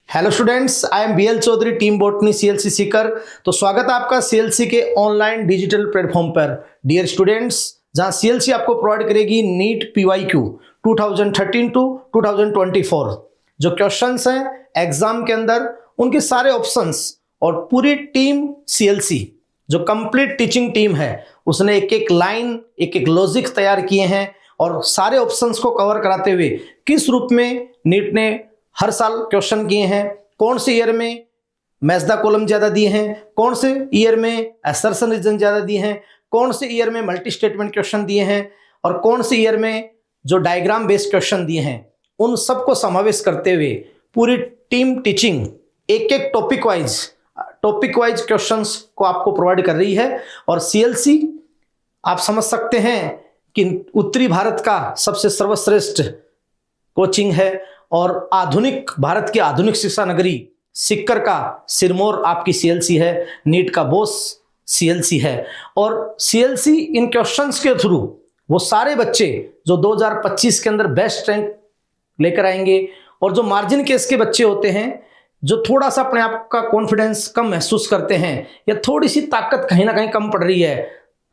Hello students, I am B L Chaudhary, team botany CLC Sikar. तो स्वागत है आपका CLC के ऑनलाइन डिजिटल प्लेटफॉर्म पर। डियर स्टूडेंट्स, जहां CLC आपको प्रोवाइड करेगी नीट PYQ 2013 टू 2024 जो क्वेश्चंस हैं एग्जाम के अंदर, उनके सारे ऑप्शंस और पूरी टीम CLC जो कंप्लीट टीचिंग टीम है उसने एक एक लाइन, एक एक लॉजिक तैयार किए हैं और सारे ऑप्शंस को कवर कराते हुए किस रूप में नीट ने हर साल क्वेश्चन किए हैं, कौन से ईयर में मैच द कॉलम ज्यादा दिए हैं, कौन से ईयर में असर्शन रीजन ज्यादा दिए हैं, कौन से ईयर में मल्टी स्टेटमेंट क्वेश्चन दिए हैं और कौन से ईयर में जो डायग्राम बेस्ड क्वेश्चन दिए हैं, उन सबको समावेश करते हुए पूरी टीम टीचिंग एक एक टॉपिक वाइज क्वेश्चंस को आपको प्रोवाइड कर रही है। और CLC आप समझ सकते हैं कि उत्तरी भारत का सबसे सर्वश्रेष्ठ कोचिंग है और आधुनिक भारत की आधुनिक शिक्षा नगरी सिक्कर का सिरमौर आपकी CLC है, नीट का बॉस CLC है। और CLC इन क्वेश्चंस के थ्रू वो सारे बच्चे जो 2025 के अंदर बेस्ट रैंक लेकर आएंगे और जो मार्जिन केस के बच्चे होते हैं, जो थोड़ा सा अपने आप का कॉन्फिडेंस कम महसूस करते हैं या थोड़ी सी ताकत कहीं ना कहीं कम पड़ रही है,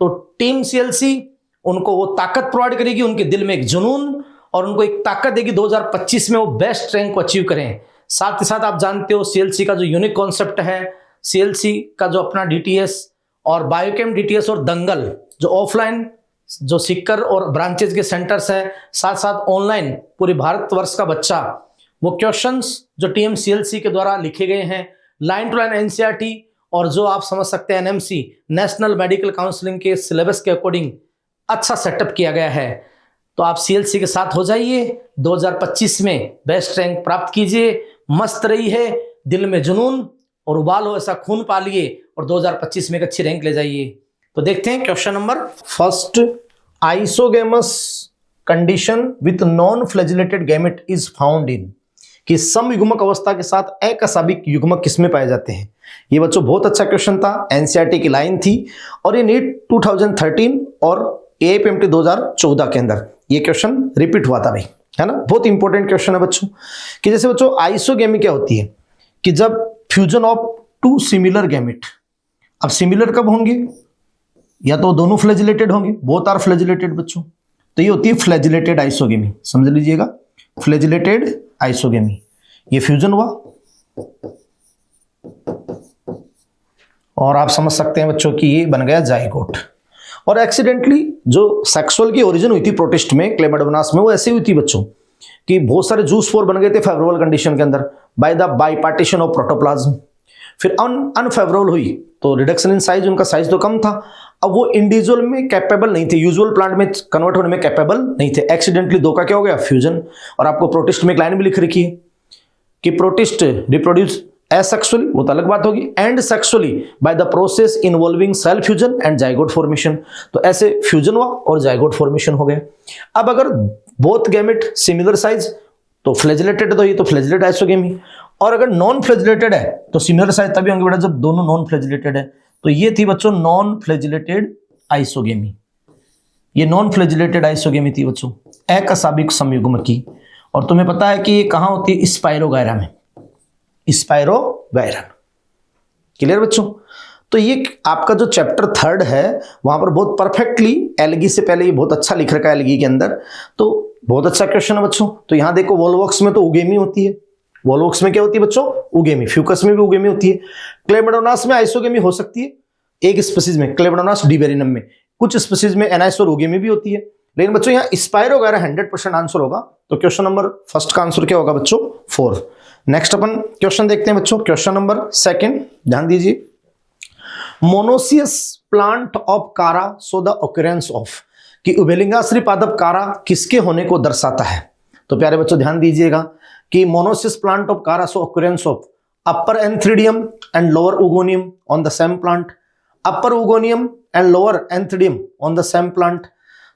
तो टीम CLC उनको वो ताकत प्रोवाइड करेगी, उनके दिल में एक जुनून और उनको एक ताकत देगी 2025 में वो बेस्ट रैंक को अचीव करें। साथ ही साथ आप जानते हो CLC का जो यूनिक कॉन्सेप्ट है, CLC का जो अपना DTS और बायोकेम DTS और दंगल जो ऑफलाइन जो सिक्कर और ब्रांचेज के सेंटर्स हैं, साथ साथ ऑनलाइन पूरे भारतवर्ष का बच्चा वो क्वेश्चंस जो टीम CLC के द्वारा लिखे गए हैं लाइन टू लाइन NCERT और जो आप समझ सकते हैं NMC नेशनल मेडिकल काउंसलिंग के सिलेबस के अकॉर्डिंग अच्छा सेटअप किया गया है। तो आप CLC के साथ हो जाइए, 2025 में बेस्ट रैंक प्राप्त कीजिए, मस्त रही है, दिल में जुनून और उबाल हो ऐसा खून पालिए और 2025 में एक अच्छी रैंक ले जाइए। तो देखते हैं question number first. Isogamous condition with non flagellated gamete is found in, कि समयुग्मक अवस्था के साथ अकशाबिक युग्मक किसमें पाए जाते हैं। ये बच्चों बहुत अच्छा क्वेश्चन था, NCERT की लाइन थी और ये नीट 2013 और AIIMS 2014 के अंदर ये क्वेश्चन रिपीट हुआ था भाई, है ना। बहुत इंपॉर्टेंट क्वेश्चन है बच्चों, कि जैसे बच्चों आइसोगेमी क्या होती है कि जब fusion of two similar gamete, अब सिमिलर कब होंगे, या तो दोनों फ्लैजिलेटेड होंगे, बोथ आर फ्लैजिलेटेड बच्चों, तो ये होती है फ्लैजिलेटेड आइसोगेमी, समझ लीजिएगा, फ्लैजिलेटेड आइसोगेमी। ये फ्यूजन हुआ और आप समझ सकते हैं बच्चों कि ये बन गया जाइगोट। और एक्सीडेंटली जो सेक्सुअल की ओरिजिन हुई थी प्रोटिस्ट में, क्लेमाडोमोनास में, वो ऐसे हुई थी बच्चों कि बहुत सारे जूस स्पोर बन गए थे फेवरेबल कंडीशन के अंदर बाय द बाइपार्टीशन ऑफ प्रोटोप्लाज्म। फिर अनफेवरेबल हुई तो रिडक्शन इन साइज, उनका साइज तो कम था, अब वो इंडिविजुअल में कैपेबल नहीं थे, यूजुअल प्लांट में कन्वर्ट होने में कैपेबल नहीं थे। एक्सीडेंटली दो का क्या हो गया, फ्यूजन। और आपको प्रोटिस्ट में एक लाइन भी लिख रखी है कि प्रोटिस्ट रिप्रोड्यूस एसेक्सुअली, वो तो अलग बात होगी, and sexually by the process involving cell fusion and zygote formation. तो ऐसे फ्यूजन हुआ और जाइगोट फॉर्मेशन हो गया। अब अगर बोथ गैमेट सिमिलर साइज तो फ्लैजिलेटेड, तो ये तो फ्लैजिलेटेड आइसोगेमी। और अगर नॉन फ्लैजिलेटेड है तो सिमिलर साइज तभी होंगे बेटा जब दोनों नॉन फ्लैजिलेटेड है। तो ये थी बच्चों नॉन फ्लैजिलेटेड आइसोगेमी, ये नॉन फ्लैजिलेटेड आइसोगेमी थी बच्चों अकशाबिक समयुग्म की। और तुम्हें पता है कि ये कहां होती है, स्पाइरोगायरा में, स्पाइरोगायरन। क्लियर बच्चों। तो ये आपका जो चैप्टर 3 है वहां पर बहुत परफेक्टली एल्गी से पहले ये बहुत अच्छा लिख रखा है एल्गी के अंदर, तो बहुत अच्छा क्वेश्चन है बच्चों। तो यहां देखो वोल्वॉक्स में तो उगेमी होती है, वोल्वॉक्स में क्या होती है बच्चों, उगेमी। फ्यूकस में भी उगेमी होती है। क्लेमाडोनास में आइसोगेमी हो सकती है एक स्पीसीज में, क्लेमाडोनास डिबेरिनम में, कुछ स्पीसीज में एनाइस और उगेमी भी होती है। लेकिन बच्चों यहाँ स्पाइरोगायरा 100% आंसर होगा। तो क्वेश्चन नंबर फर्स्ट का आंसर क्या होगा बच्चों, 4। नेक्स्ट अपन क्वेश्चन देखते हैं बच्चों, क्वेश्चन नंबर 2, ध्यान दीजिए। Monoecious plant of Chara so the occurrence of, कि उभयलिंगाश्री पादप कारा किसके होने को दर्शाता है। तो प्यारे बच्चों ध्यान दीजिएगा कि monoecious plant of Chara so occurrence of upper antheridium and lower oogonium on the same plant, upper oogonium and lower antheridium on the same plant.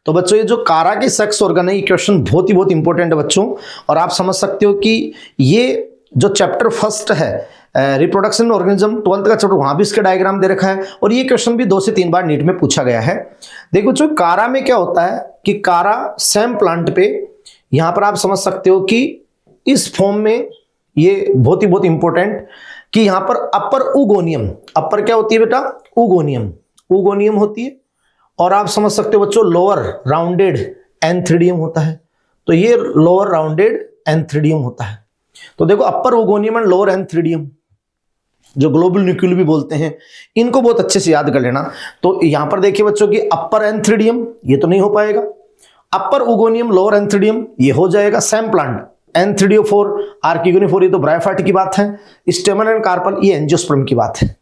तो बच्चों ये जो कारा के सेक्स ऑर्गन है, ये क्वेश्चन बहुत ही बहुत इंपॉर्टेंट है बच्चों। और आप समझ सकते हो कि ये जो चैप्टर फर्स्ट है रिप्रोडक्शन ऑर्गेनिज्म 12th का चैप्टर, वहां भी इसका डायग्राम दे रखा है और ये क्वेश्चन भी 2 से 3 बार नीट में पूछा गया है। देखो जो कारा में क्या होता है कि कारा सेम प्लांट पे, यहां पर आप समझ सकते हो कि इस फॉर्म में ये बहुत ही इंपॉर्टेंट कि यहां पर अपर उगोनियम, अपर क्या होती है बेटा, उगोनियम, उगोनियम होती है। और आप समझ सकते हो बच्चों लोअर राउंडेड एंथ्रिडियम होता है, तो ये लोअर राउंडेड एंथ्रिडियम होता है। तो देखो अपर उगोनियम एंड लोअर एंथ्रिडियम, जो ग्लोबल न्यूक्लियल भी बोलते हैं, इनको बहुत अच्छे से याद कर लेना। तो यहां पर देखिए बच्चों की अपर एंथ्रिडियम ये तो नहीं हो पाएगा, अपर उगोनियम लोअर एंथ्रिडियम ये हो जाएगा। सेम प्लांट एंथ्रिडियोफोर आर्किगोनिफोर ये तो ब्रायोफाइट की बात है, स्टेमन एंड कार्पल ये एंजियोस्पर्म की बात है।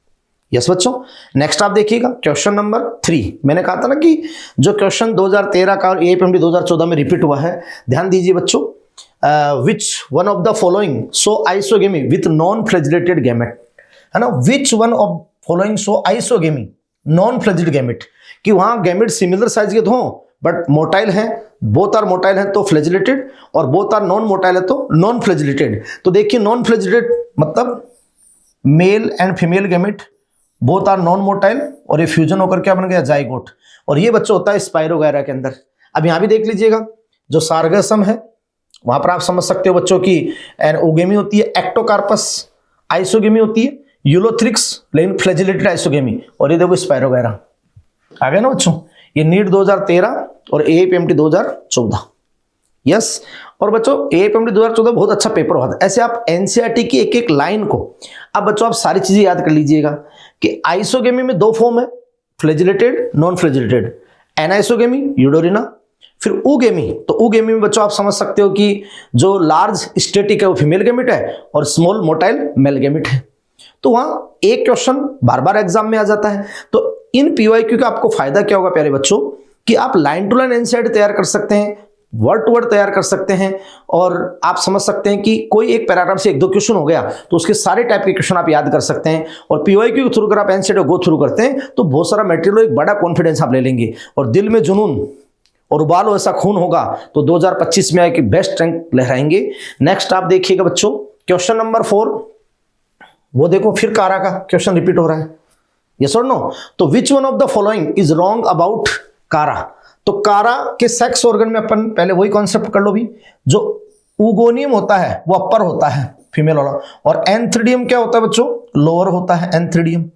यस बच्चों, नेक्स्ट आप देखिएगा क्वेश्चन नंबर 3। मैंने कहा था ना कि जो क्वेश्चन 2013 का और AIIMS 2014 में रिपीट हुआ है, ध्यान दीजिए बच्चों। विच one of the following so isogamy with non flagellated gamete, है ना, विच one of following so isogamy non flagellated gamete, कि वहां गैमेट सिमिलर साइज के तो हों बट मोटाइल हैं, बोथ आर मोटाइल हैं तो फ्लैजिलेटेड, और बोथ आर नॉन मोटाइल है तो नॉन फ्लैजिलेटेड। तो देखिए नॉन फ्लैजिलेटेड मतलब male and female gamete both are non motile, और ये फ्यूजन होकर क्या बन गया, जाइगोट। और ये बच्चों होता है स्पाइरोगैरा के अंदर। अब यहां भी देख लीजिएगा जो सार्गसम है वहां पर आप समझ सकते हो बच्चों की ओगेमी होती है, एक्टोकार्पस आइसोगेमी होती है, यूलोथ्रिक्स लेकिन फ्लैजिलेटेड आइसोगेमी, और ये देखो स्पाइरोगैरा। आ गया ना बच्चों, ये नीट 2013 और AIIMS 2014। यस, और बच्चों AIIMS 2014 बहुत अच्छा पेपर हुआ था। ऐसे आप NCERT की एक एक लाइन को, अब बच्चों आप सारी चीजें याद कर लीजिएगा कि आइसोगेमी में 2 फॉर्म है, flagellated non flagellated, anisogamy Eudorina, फिर उगेमी। तो उगेमी में बच्चों आप समझ सकते हो कि जो लार्ज स्टेटिक है वो फीमेल गैमेट है और स्मॉल मोटाइल मेल गैमेट है। तो वहां एक क्वेश्चन बार बार एग्जाम में आ जाता है। तो इन PYQ का आपको फायदा क्या होगा प्यारे बच्चों, कि आप लाइन टू लाइन NCERT तैयार कर सकते हैं, वर्ड टू वर्ड तैयार कर सकते हैं, और आप समझ सकते हैं कि कोई एक पैराग्राफ से 1-2 क्वेश्चन हो गया तो उसके सारे टाइप के क्वेश्चन आप याद कर सकते हैं। और PYQ के थ्रू अगर आप NCERT गो थ्रू करते हैं तो बहुत सारा मटेरियल, एक बड़ा कॉन्फिडेंस आप ले लेंगे, और दिल में जुनून और उबालो ऐसा खून होगा तो 2025 में आके बेस्ट रैंक लहराएंगे। नेक्स्ट आप देखिएगा बच्चों क्वेश्चन नंबर 4, वो देखो फिर कारा का क्वेश्चन रिपीट हो रहा है, यस और नो। तो विच one of the following is wrong about कारा। तो कारा के सेक्स ऑर्गन में अपन पहले वही कॉन्सेप्ट कर लो भी, जो उगोनियम होता है वो अपर होता है फीमेल वाला, और एंथ्रिडियम क्या होता है बच्चों, लोअर होता है एंथ्रिडियम,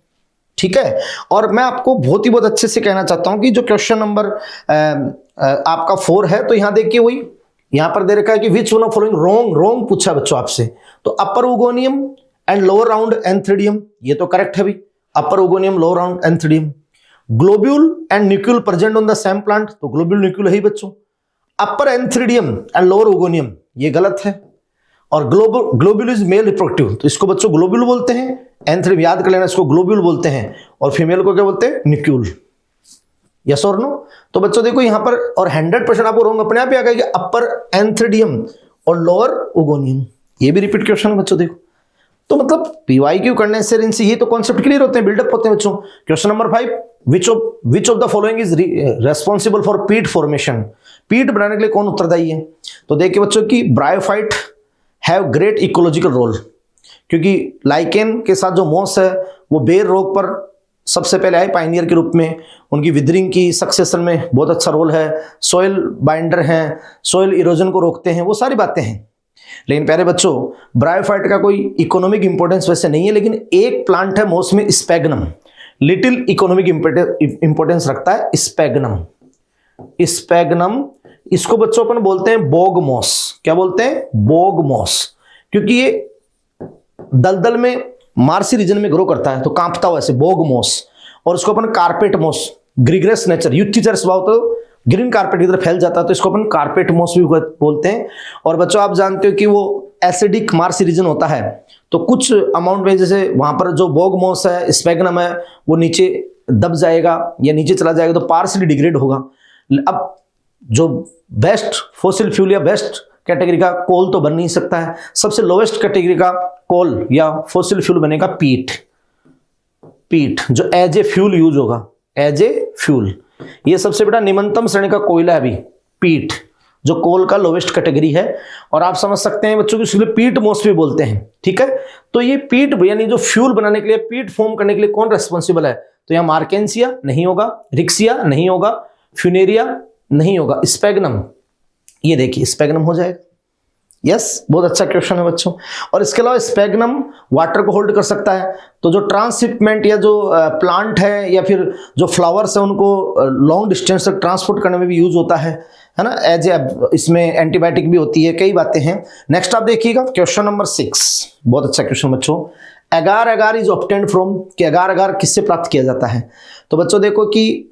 ठीक है। और मैं आपको बहुत अच्छे से कहना चाहता हूं कि जो क्वेश्चन नंबर आपका 4 है, तो यहां देखिए वही यहां पर दे रखा है कि which one of following wrong पूछा बच्चों आपसे। तो upper oogonium and lower round antheridium, ये तो करेक्ट है भी, upper oogonium lower round antheridium. Globule and nucleule present on the same plant, तो ग्लोब्यूल न्यूक्लियल है ही बच्चों। अपर एंथ्रिडियम एंड लोअर उगोनियम, ये गलत है। और ग्लोब्यूल इज मेल रिप्रोडक्टिव, तो इसको बच्चों ग्लोब्यूल बोलते हैं, एंथ्रिडियम याद कर लेना, इसको ग्लोब्यूल बोलते हैं, और फीमेल को क्या बोलते हैं, न्यूक्लियल। यस और नो। तो बच्चों देखो यहां पर, और 100% आपको रॉन्ग अपने आप ही आ गया, अपर एंथ्रिडियम और लोअर उगोनियम, ये भी रिपीट क्वेश्चन है बच्चों देखो। तो मतलब PYQ करने से इनसे ये तो कॉन्सेप्ट क्लियर होते हैं, बिल्डअप होते हैं बच्चों। Question number 5, which of the following is responsible for पीट फॉर्मेशन। पीट बनाने के लिए कौन उत्तरदायी है। तो देखिए बच्चों की bryophyte have great ecological role, क्योंकि लाइकेन के साथ जो मॉस है वो बेर रोग पर सबसे पहले आए पाइनियर के रूप में, उनकी विदरिंग की सक्सेशन में बहुत अच्छा रोल है, सॉइल बाइंडर हैं, सॉइल इरोजन को रोकते हैं, वो सारी बातें हैं। लेकिन प्यारे बच्चों ब्रायोफाइट का कोई इकोनॉमिक इंपॉर्टेंस वैसे नहीं है, लेकिन एक प्लांट है मॉस में स्पैगनम, लिटिल इकोनॉमिक इंपॉर्टेंस रखता है स्पैगनम। स्पैगनम इसको बच्चों अपन बोलते हैं बोग मॉस। क्या बोलते हैं, बोग मॉस, क्योंकि ये दलदल में मार्सी रीजन में ग्रो करता है, तो कांपता हुआ ऐसे बोग मॉस। और इसको अपन कारपेट मॉस, ग्रीग्रेस नेचर, युक्तिचर स्वभाव, तो ग्रीन कारपेट की तरह फैल जाता है, तो इसको अपन कारपेट मॉस भी बोलते हैं। और बच्चों आप जानते हो कि वो एसिडिक मार्सी रीजन होता है, तो कुछ अमाउंट में जैसे वहां पर जो बोग मॉस है, स्पैगनम है, वो नीचे दब जाएगा या नीचे चला जाएगा तो पार्सली डिग्रेड होगा। अब जो बेस्ट फोसिल फ्यूल या बेस्ट कैटेगरी का कोल तो बन नहीं सकता है, सबसे लोवेस्ट कैटेगरी का कोल या फोसिल फ्यूल बनेगा पीट। पीट जो एज ए फ्यूल यूज होगा, एज ए फ्यूल, ये सबसे बड़ा निम्नतम श्रेणी का कोयला है अभी पीट, जो कोल का लोवेस्ट कैटेगरी है। और आप समझ सकते हैं बच्चों की इसलिए पीट मॉस भी बोलते हैं, ठीक है। तो ये पीट यानी जो फ्यूल बनाने के लिए, पीट फॉर्म करने के लिए कौन रेस्पॉन्सिबल है, तो यहाँ मार्केंसिया नहीं होगा, रिक्सिया नहीं होगा, फ्यूनेरिया नहीं होगा, स्पैगनम, ये देखिए स्पैगनम हो जाएगा। यस, बहुत अच्छा क्वेश्चन है बच्चों। और इसके अलावा स्पैग्नम वाटर को होल्ड कर सकता है। तो जो ट्रांसशिपमेंट या जो प्लांट है या फिर जो फ्लावर्स है उनको लॉन्ग डिस्टेंस तक ट्रांसपोर्ट करने में भी यूज होता है ना, एज ए इसमें एंटीबायोटिक भी होती है, कई बातें हैं। नेक्स्ट आप देखिएगा क्वेश्चन नंबर 6, बहुत अच्छा क्वेश्चन बच्चों। एगार एगार इज ऑब्टेन्ड फ्रॉम, कि एगार एगार किससे प्राप्त किया जाता है? तो बच्चों देखो कि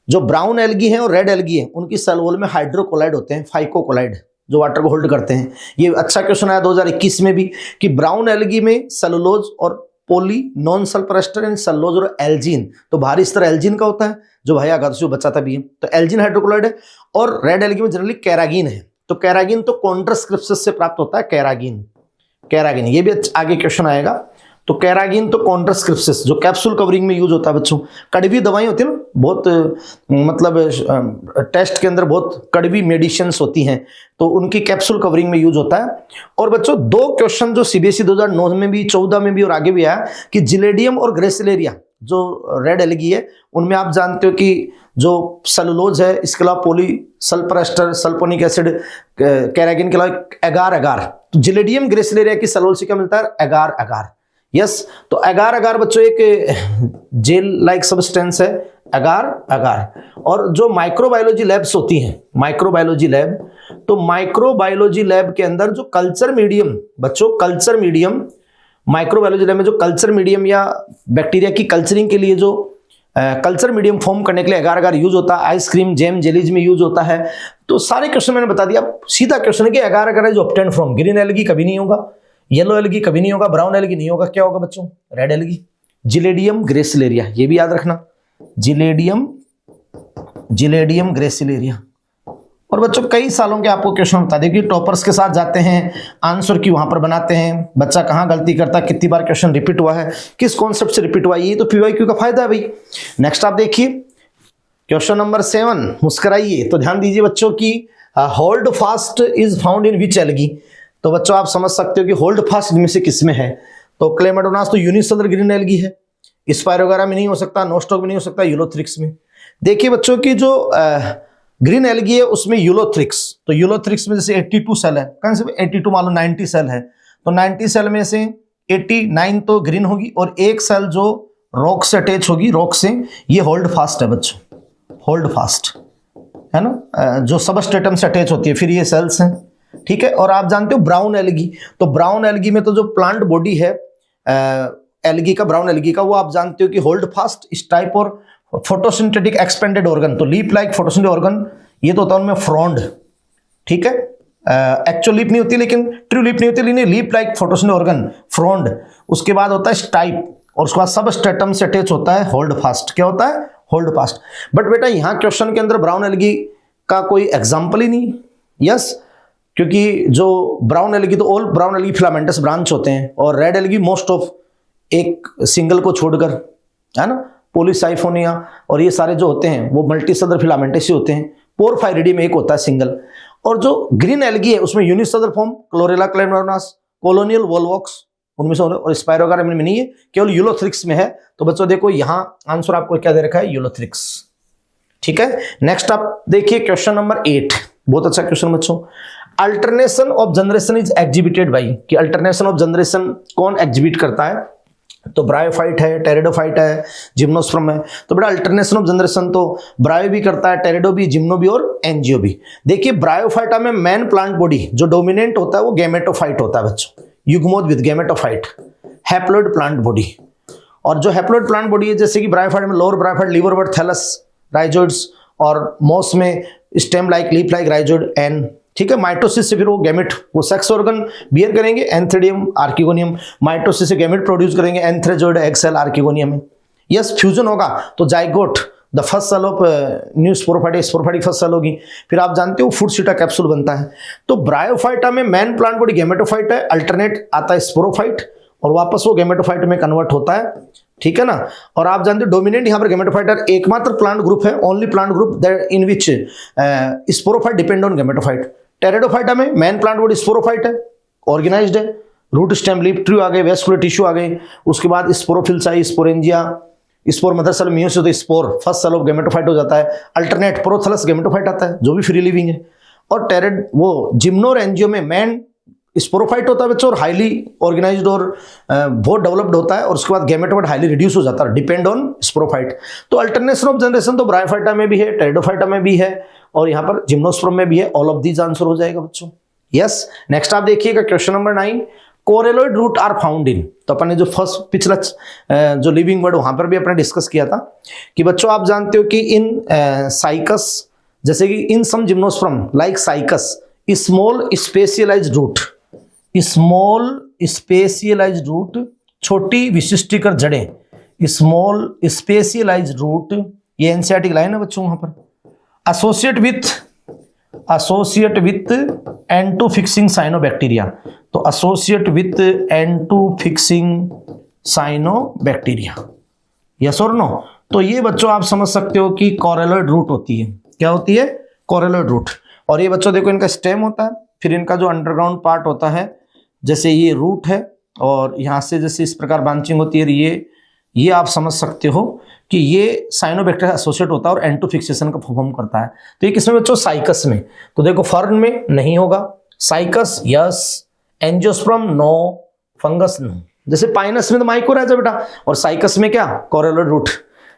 जो ब्राउन एल्गी है और रेड एल्गी है उनकी सेल वॉल में हाइड्रोकोलाइड होते हैं, फाइकोकोलाइड, जो वाटर को होल्ड करते हैं। ये अच्छा क्वेश्चन आया 2021 में भी कि ब्राउन एल्गी में सेलुलोज और poly non sulphur ester and cellulose और एल्जीन, तो भारी स्तर एल्जीन का होता है जो भाई आगार से बचाता भी है, तो एल्जीन हाइड्रोकोलाइड है। और रेड एल्गी में जनरली कैरागीन है, तो कैरागीन तो कॉन्ट्रास्क्रिप्शस से प्राप्त होता है, कैरागीन, कैरागीन ये भी आगे क्वेश्चन आएगा। तो कैरागीन तो कॉन्ट्रास्क्रिप्शस जो कैप्सूल कवरिंग में यूज होता है बच्चों। कड़वी दवाई होती है ना, बहुत मतलब टेस्ट के अंदर बहुत कड़वी मेडिसिन्स होती हैं, तो उनकी कैप्सूल कवरिंग में यूज होता है। और बच्चों 2 क्वेश्चन जो सीबीएसई 2009 में भी, 14 में भी और आगे भी आया कि जिलेडियम और ग्रेसिलेरिया जो रेड एल्गी है उनमें आप जानते हो कि जो सेलुलोज है, इसके अलावा पोली sulphur ester, sulphonic acid, carrageen के अलावा एगार एगार, तो जिलेडियम ग्रेसिलेरिया की सेलुलोज से क्या मिलता है? एगार एगार। यस, तो एगार एगार बच्चों एक जेल लाइक सब्सटेंस है, एगार एगार। और जो माइक्रोबायोलॉजी लैब्स होती हैं, माइक्रोबायोलॉजी लैब, तो माइक्रोबायोलॉजी लैब के अंदर जो कल्चर मीडियम बच्चों, कल्चर मीडियम, माइक्रोबायोलॉजी लैब में जो कल्चर मीडियम या बैक्टीरिया की कल्चरिंग के लिए जो कल्चर मीडियम फॉर्म करने के लिए एगार एगार यूज होता है, आइसक्रीम जेम जेलीज में यूज होता है। तो सारे क्वेश्चन मैंने बता दिया। सीधा क्वेश्चन है कि एगार एगार जो ऑब्टेन्ड फ्रॉम, ग्रीन एल्गी कभी नहीं होगा, येलो एल्गी कभी नहीं होगा, ब्राउन एल्गी नहीं होगा, क्या होगा बच्चों? रेड एल्गी, जिलेडियम ग्रेसिलेरिया, ये भी याद रखना, जिलेडियम, जिलेडियम ग्रेसिलेरिया। और बच्चों कई सालों के आपको क्वेश्चन बता दें कि टॉपर्स के साथ जाते हैं, आंसर की वहां पर बनाते हैं, बच्चा कहां गलती करता है, कितनी बार क्वेश्चन रिपीट हुआ है, किस कॉन्सेप्ट से रिपीट हुआ है, ये तो पीवाईक्यू का फायदा है भाई। नेक्स्ट आप देखिए क्वेश्चन नंबर 7, मुस्कुराइए। तो ध्यान दीजिए बच्चों की hold fast is found in which algae. तो बच्चों आप समझ सकते हो कि होल्ड फास्ट इनमें से किसमें है? तो क्लेमाडोनास तो यूनिसेलुलर ग्रीन एल्गी है, स्पायरोगारा में नहीं हो सकता, नोस्टॉक में नहीं हो सकता, यूलोथ्रिक्स में। देखिए बच्चों की जो ग्रीन एल्गी है उसमें यूलोथ्रिक्स, तो यूलोथ्रिक्स में जैसे 82 सेल है, कौन से 82 मान लो 90 सेल है, तो 90 सेल में से 89 तो ग्रीन होगी और एक सेल जो रॉक से अटैच होगी, रॉक से, ये होल्ड फास्ट है बच्चों, होल्ड फास्ट है ना, जो सबस्ट्रेटम से अटैच होती है, फिर ये सेल्स हैं, ठीक है। और आप जानते हो ब्राउन एल्गी, तो ब्राउन एल्गी में तो जो प्लांट बॉडी है एल्गी का, ब्राउन एल्गी का, वो आप जानते हो कि होल्ड फास्ट इस टाइप और फोटोसिंथेटिक एक्सपेंडेड ऑर्गन, तो लीप लाइक फोटोसिंथेटिक ऑर्गन, ये तो होता है उनमें फ्रॉन्ड, ठीक है। एक्चुअल लीप नहीं होती लेकिन ट्रू लीप नहीं होती, लेकिन leaf like photosynthetic organ frond. उसके बाद होता है स्टाइप और उसके बाद सबस्ट्रेटम से अटैच होता है होल्ड फास्ट। क्या होता है? Hold fast. बट बेटा यहाँ क्वेश्चन के अंदर ब्राउन एल्गी का कोई एग्जाम्पल ही नहीं। यस, क्योंकि जो ब्राउन एल्गी तो all brown algae filamentous branch होते हैं और रेड एल्गी मोस्ट ऑफ एक सिंगल को छोड़कर, है ना, पॉलीसाइफोनिया और ये सारे जो होते हैं वो मल्टीसेलुलर फिलामेंटेसी होते हैं। पोरफायरिडियम एक होता है सिंगल। और जो ग्रीन एल्गी है उसमें यूनिसेलुलर फॉर्म क्लोरेला, क्लेमाडोनास, कोलोनियल वोल्वॉक्स उनमें से, और स्पायरोगारा में नहीं है, केवल यूलोथ्रिक्स में है। तो बच्चों देखो यहाँ आंसर आपको क्या दे रखा है? यूलोथ्रिक्स, ठीक है। नेक्स्ट आप देखिए क्वेश्चन नंबर 8, बहुत अच्छा क्वेश्चन बच्चों। Alternation of generation is exhibited by, कि अल्टरनेशन ऑफ जनरेशन कौन एग्जिबिट करता है? तो ब्रायोफाइट है, टेरिडोफाइट है, जिम्नोस्पर्म है। तो बेटा अल्टरनेशन ऑफ जनरेशन तो ब्रायो भी करता है, टेरिडो भी, जिम्नो भी और एंजियो भी। देखिए ब्रायोफाइटा में मेन प्लांट बॉडी जो डोमिनेंट होता है वो गैमेटोफाइट होता है बच्चों, युग्मोद with gametophyte, haploid plant body. और जो हैप्लॉइड प्लांट बॉडी है जैसे कि ब्रायोफाइट में lower bryophyte, liverwort, thallus, rhizoids, और मॉस में stem like, leaf like, rhizoid, एन, ठीक है। माइटोसिस से फिर वो गैमेट, वो सेक्स ऑर्गन बियर करेंगे, एंथ्रेडियम, आर्किगोनियम। माइटोसिस से गैमेट प्रोड्यूस करेंगे, एंथ्रेजोइड, एग सेल, आर्किगोनियम में। यस, फ्यूजन होगा तो zygote, the first cell of new sporophyte, sporophytic first cell होगी। फिर आप जानते हो फूड सीटा कैप्सूल बनता है। तो ब्रायोफाइटा में मेन प्लांट बॉडी गैमेटोफाइट है, अल्टरनेट आता है स्पोरोफाइट और वापस वो गैमेटोफाइट में कन्वर्ट होता है, ठीक है ना। और आप जानते हो डोमिनेंट यहाँ पर गैमेटोफाइट एकमात्र प्लांट ग्रुप है, only plant group that in which sporophyte depend on gametophyte. Pteridophyta में मेन प्लांट बॉडी स्पोरोफाइट है, ऑर्गेनाइज्ड है, रूट स्टेम लीफ ट्री आ गए, वेस्कुलर टिश्यू आ गए। उसके बाद स्पोरोफिल्स आई, sporangia, spore mother cell meiosis होता है, spore first cell of gametophyte हो जाता है। अल्टरनेट प्रोथलस गैमेटोफाइट आता है जो भी फ्री लिविंग है। और टेरिड वो जिम्नो और एंजियो में मेन स्पोरोफाइट होता है बच्चों और हाईली ऑर्गेनाइज्ड और बहुत डेवलप्ड होता है, और उसके बाद गैमेटोफाइट हाईली रिड्यूस हो जाता है, डिपेंड ऑन स्पोरोफाइट। तो अल्टरनेशन ऑफ जनरेशन तो ब्रायोफाइटा में भी है, टेरिडोफाइटा में भी है, और यहाँ पर जिम्नोस्पर्म में भी है। ऑल ऑफ दीज आंसर हो जाएगा बच्चों। यस, नेक्स्ट आप देखिएगा question number 9, coralloid root are found in. तो अपन ने जो फर्स्ट पिछला जो लिविंग वर्ड वहां पर भी अपने डिस्कस किया था कि बच्चों आप जानते हो कि इन साइकस, जैसे कि in some gymnosperm like Cycas, small specialised root, small specialised root, छोटी विशिष्टीकर जड़ें, स्मॉल स्पेशलाइज्ड रूट, ये एनसीईआरटी की लाइन है बच्चों वहां पर, associate with N2 fixing cyanobacteria. तो associate with N2 fixing cyanobacteria, yes और नो। तो ये बच्चों आप समझ सकते हो कि कोरेलोइड रूट होती है। क्या होती है? Coralloid root. और ये बच्चों देखो इनका स्टेम होता है, फिर इनका जो अंडरग्राउंड पार्ट होता है, जैसे ये रूट है और यहां से जैसे इस प्रकार ब्रांचिंग होती है, ये आप समझ सकते हो कि ये साइनोबैक्टीरिया एसोसिएट होता है और N2 फिक्सेशन का परफॉर्म करता है। तो ये किसमें बच्चों? साइकस में। तो देखो फर्न में नहीं होगा, cycas yes, angiosperm no, fungus no. जैसे पाइनस में तो माइकोराइजा बेटा, और साइकस में क्या? Coralloid root.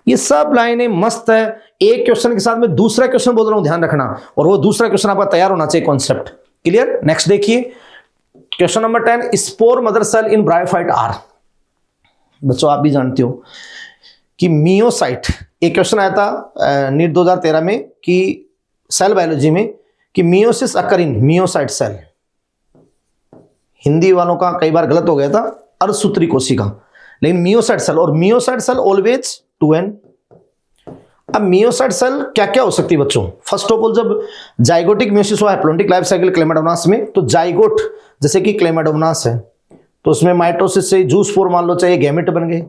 ये सब लाइनें मस्त है। एक क्वेश्चन के साथ में दूसरा क्वेश्चन बोल रहा हूं, ध्यान रखना, और वो दूसरा क्वेश्चन आपका तैयार होना चाहिए, कॉन्सेप्ट क्लियर। नेक्स्ट देखिए question number 10, spore mother cell in bryophyte are. बच्चों आप भी जानते हो कि मियोसाइट, एक क्वेश्चन आया था नीट 2013 में कि सेल बायोलॉजी में कि मियोसिस अकर इन मियोसाइट सेल। हिंदी वालों का कई बार गलत हो गया था, अर्धसूत्री कोशिका, लेकिन मियोसाइट सेल, और मियोसाइट सेल ऑलवेज 2n। अब मियोसाइट सेल क्या क्या हो सकती है बच्चों? फर्स्ट ऑफ ऑल, जब जाइगोटिक मियोसिस हुआ हैप्लोनिटिक लाइफ साइकिल क्लेमाडोमोनास में, तो जाइगोट जैसे कि क्लेमाडोमोनास है, तो उसमें माइटोसिस से जूस स्पोर मान लो, चाहिए गैमेट बन गए,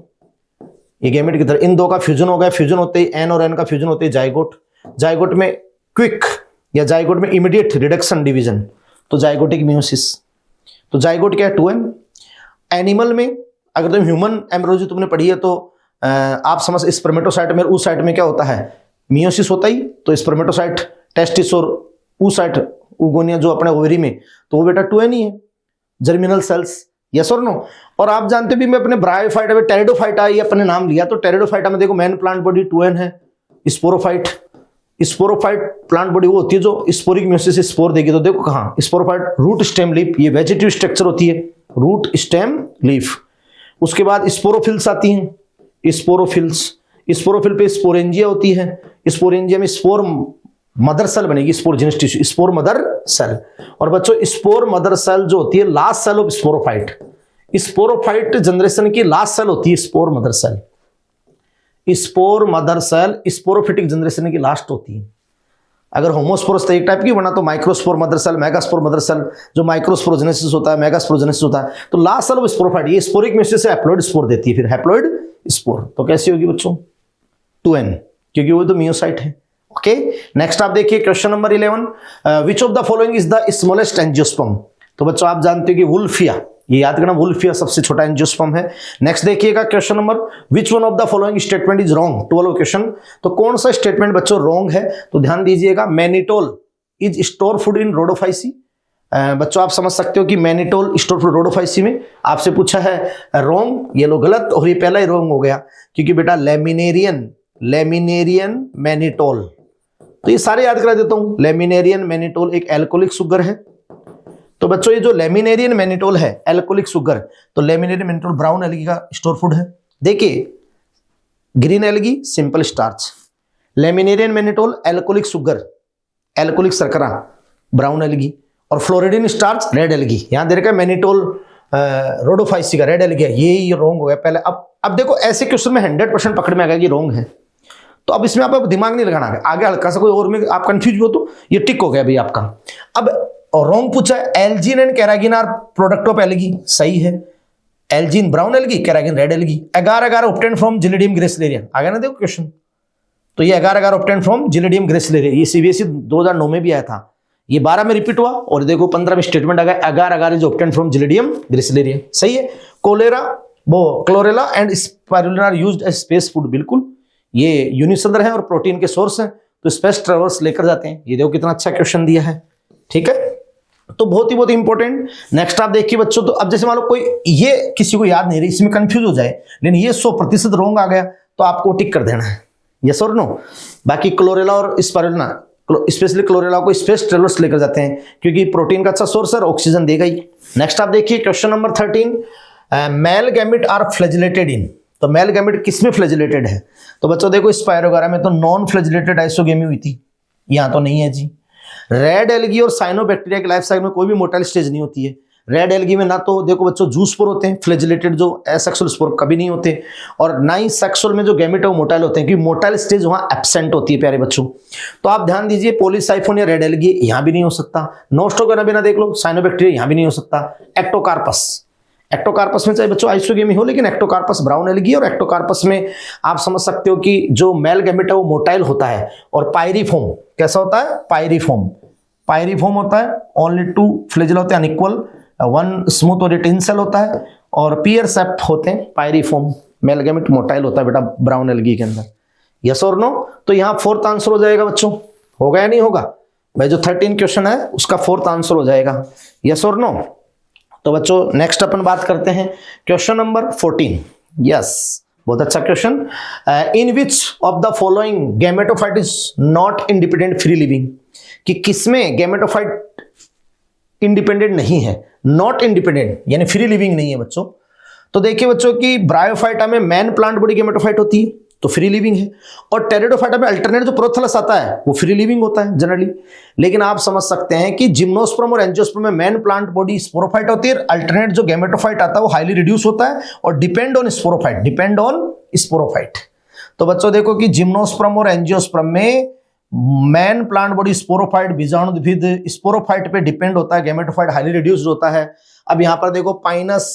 ये गैमेट की तरह इन दो का फ्यूजन हो गया, फ्यूजन होते ही एन और एन का फ्यूजन होते ही जाइगोट। जाइगोट में क्विक या जाइगोट में इमीडिएट रिडक्शन डिवीजन, तो जाइगोटिक मियोसिस। तो जाइगोट क्या है? 2n। एनिमल में अगर तुम ह्यूमन एम्ब्रियोलॉजी तुमने पढ़ी है तो आप समझ, स्पर्मेटोसाइट में उस साइट में क्या होता है? मियोसिस होता ही, तो स्पर्मेटोसाइट, टेस्टिस और oocyte, उगोनिया जो अपने ओवरी में, तो वो बेटा 2n ही है। जर्मिनल सेल्स, यस और नो। और आप जानते भी, मैं अपने ब्रायोफाइटा में टेरिडोफाइटा ये अपने नाम लिया, तो टेरिडोफाइटा में देखो मेन प्लांट बॉडी 2n है। स्पोरोफाइट, स्पोरोफाइट प्लांट बॉडी वो होती है जो स्पोरिक मियोसिस से स्पोर देगी। तो देखो कहाँ स्पोरोफाइट, रूट स्टेम लीफ, ये वेजिटेटिव स्ट्रक्चर होती है, रूट स्टेम लीफ। उसके बाद स्पोरोफिल्स आती हैं, स्पोरोफिल्स, स्पोरोफिल पे स्पोरेंजिया होती है, स्पोरेंजिया में स्पोर मदर सेल बनेगी, sporogenic tissue, spore mother cell. और बच्चों स्पोर मदर सेल जो होती है last cell of sporophyte, sporophyte generation की लास्ट सेल होती है spore mother cell. Spore mother cell sporophytic generation की लास्ट होती है। अगर होमोस्पोरस तो एक टाइप की, बना तो microspore mother cell, megaspore mother cell, जो माइक्रोस्पोरोजेनेसिस होता है, मेगास्पोरोजेनेसिस होता है। तो लास्ट सेल ऑफ स्पोरोफाइट, ये स्पोरिक मियोसिस से हैप्लॉइड स्पोर देती है, फिर हैप्लॉइड स्पोर। तो कैसी होगी बच्चों? 2n, क्योंकि वो तो मियोसाइट है। ओके, नेक्स्ट आप देखिए question number 11, which of the following is the smallest angiosperm. तो बच्चों आप जानते हो कि वुल्फिया, ये याद करना, वुल्फिया सबसे छोटा एंजियोस्पर्म है। नेक्स्ट देखिएगा question number, which one of the following statement is wrong. 12 question, तो कौन सा स्टेटमेंट बच्चों रॉन्ग है? तो ध्यान दीजिएगा, mannitol is store food in Rhodophyceae. बच्चों आप समझ सकते हो कि मैनिटोल स्टोर फूड रोडोफाइसी में आपसे पूछा है रॉन्ग, ये लो गलत, और ये पहला ही रॉन्ग हो गया, क्योंकि बेटा लेमिनेरियन मैनिटोल। तो ये सारे याद करा देता हूं। लेमिनेरियन मैनिटोल एक एल्कोहलिक शुगर है। तो बच्चों ये जो लेमिनेरियन मैनिटोल है एल्कोहलिक शुगर, तो लेमिनेरियन मैनिटोल ब्राउन एल्गी का स्टोर फूड है। देखिए green algae simple starch, laminarin mannitol alcoholic sugar, alcoholic शर्करा ब्राउन एल्गी, और फ्लोरिडिन स्टार्च रेड एल्गी। यहां दे रखा है मैनिटोल रोडोफाइसी का रेड एल्गी है, ये रॉन्ग हो गया पहले। अब देखो ऐसे क्वेश्चन में 100% पकड़ में आ गया कि रॉन्ग है, तो अब इसमें आप दिमाग नहीं लगाना है। आगे हल्का सा कोई और में आप कंफ्यूज हो तो ये टिक हो गया भाई आपका। अब रॉन्ग पूछा है, algin and carrageenan are product of algae, सही है। Algin brown algae, carrageenan red algae. Agar agar obtain from जिलिडियम Gracilaria, आ गया ना देखो क्वेश्चन। तो ये agar agar obtain from जिलिडियम Gracilaria, ये सीबीएसई 2009 में भी आया था, ये 12 में रिपीट हुआ, और देखो 15 में स्टेटमेंट आ गया, agar agar is obtain from जिलिडियम gracilaria, सही है। Chlorella and spirulina are used as space food, बिल्कुल, ये यूनिसेलुलर है और प्रोटीन के सोर्स हैं, तो स्पेस ट्रेवर्स लेकर जाते हैं। ये देखो कितना अच्छा क्वेश्चन दिया है, ठीक है। तो बहुत ही इंपॉर्टेंट। नेक्स्ट आप देखिए बच्चों, तो अब जैसे मान लो कोई ये किसी को याद नहीं रही, इसमें कंफ्यूज हो जाए, लेकिन ये 100% रॉन्ग आ गया तो आपको टिक कर देना है, यस और नो। बाकी क्लोरेला और स्पाइरुलिना, स्पेशली क्लोरेला को स्पेस ट्रेवलर्स लेकर जाते हैं क्योंकि प्रोटीन का अच्छा सोर्स है, ऑक्सीजन देगा ही। नेक्स्ट आप देखिए question number 13, male gamete are flagellated in. तो मेल गैमेट किसमें फ्लैजिलेटेड है? तो बच्चों देखो स्पाइरोगारा में तो नॉन फ्लैजिलेटेड आइसोगेमी हुई थी, यहाँ तो नहीं है जी। रेड एल्गी और साइनोबैक्टीरिया के लाइफ साइकिल में कोई भी मोटाइल स्टेज नहीं होती है। रेड एल्गी में ना तो देखो बच्चों जू स्पोर होते हैं फ्लैजिलेटेड, जो एसेक्सुअल स्पोर कभी नहीं होते, और ना ही सेक्सुअल में जो गैमेट है वो मोटाइल होते हैं क्योंकि मोटाइल स्टेज वहां एब्सेंट होती है प्यारे बच्चों। तो आप ध्यान दीजिए, पॉलीसाइफोन या रेड एल्गी यहाँ भी नहीं हो सकता, नोस्टोगोनाबिना देख लो, साइनोबैक्टीरिया यहाँ भी नहीं हो सकता। एक्टोकार्पस, एक्टोकार्पस में चाहे बच्चों आइसोगेमी हो, लेकिन एक्टोकार्पस ब्राउन एल्गी, और एक्टोकार्पस में आप समझ सकते हो कि जो मेल गैमेट है वो मोटाइल होता है। और पायरीफॉर्म कैसा होता है? पायरीफॉर्म, पायरीफॉर्म होता है, ओनली 2 फ्लैजिला होते हैं अनइक्वल, 1 स्मूथ और रिटेन सेल होता है, और पियर सेप होते हैं पायरीफॉर्म। मेल गैमेट मोटाइल होता है बेटा ब्राउन एल्गी के अंदर, यस और नो। तो यहाँ 4th आंसर हो जाएगा बच्चों, होगा या नहीं होगा भाई? जो 13 क्वेश्चन है उसका 4th आंसर हो जाएगा, यस और नो। तो बच्चों नेक्स्ट अपन बात करते हैं क्वेश्चन नंबर 14, यस, बहुत अच्छा question. In which of the following gametophyte is not independent free living? कि किसमें गैमेटोफाइट इंडिपेंडेंट नहीं है, नॉट इंडिपेंडेंट यानी फ्री लिविंग नहीं है बच्चों। तो देखिए बच्चों कि ब्रायोफाइटा में मेन प्लांट बॉडी गैमेटोफाइट होती है तो फ्री लिविंग है, और टेरिडोफाइटा में अल्टरनेट जो प्रोथैलस आता है वो फ्री लिविंग होता है जनरली। लेकिन आप समझ सकते हैं कि जिम्नोस्पर्म और एंजियोस्पर्म में मेन प्लांट बॉडी स्पोरोफाइट होती है, अल्टरनेट जो गैमेटोफाइट आता है वो हाईली रिड्यूस होता है और depend on sporophyte, depend on sporophyte. तो बच्चों देखो कि जिम्नोस्पर्म और एंजियोस्पर्म में मेन प्लांट बॉडी स्पोरोफाइट, बीजाणुद्भिद स्पोरोफाइट पे डिपेंड होता है, गैमेटोफाइट हाईली रिड्यूस्ड होता है। अब यहाँ पर देखो पाइनस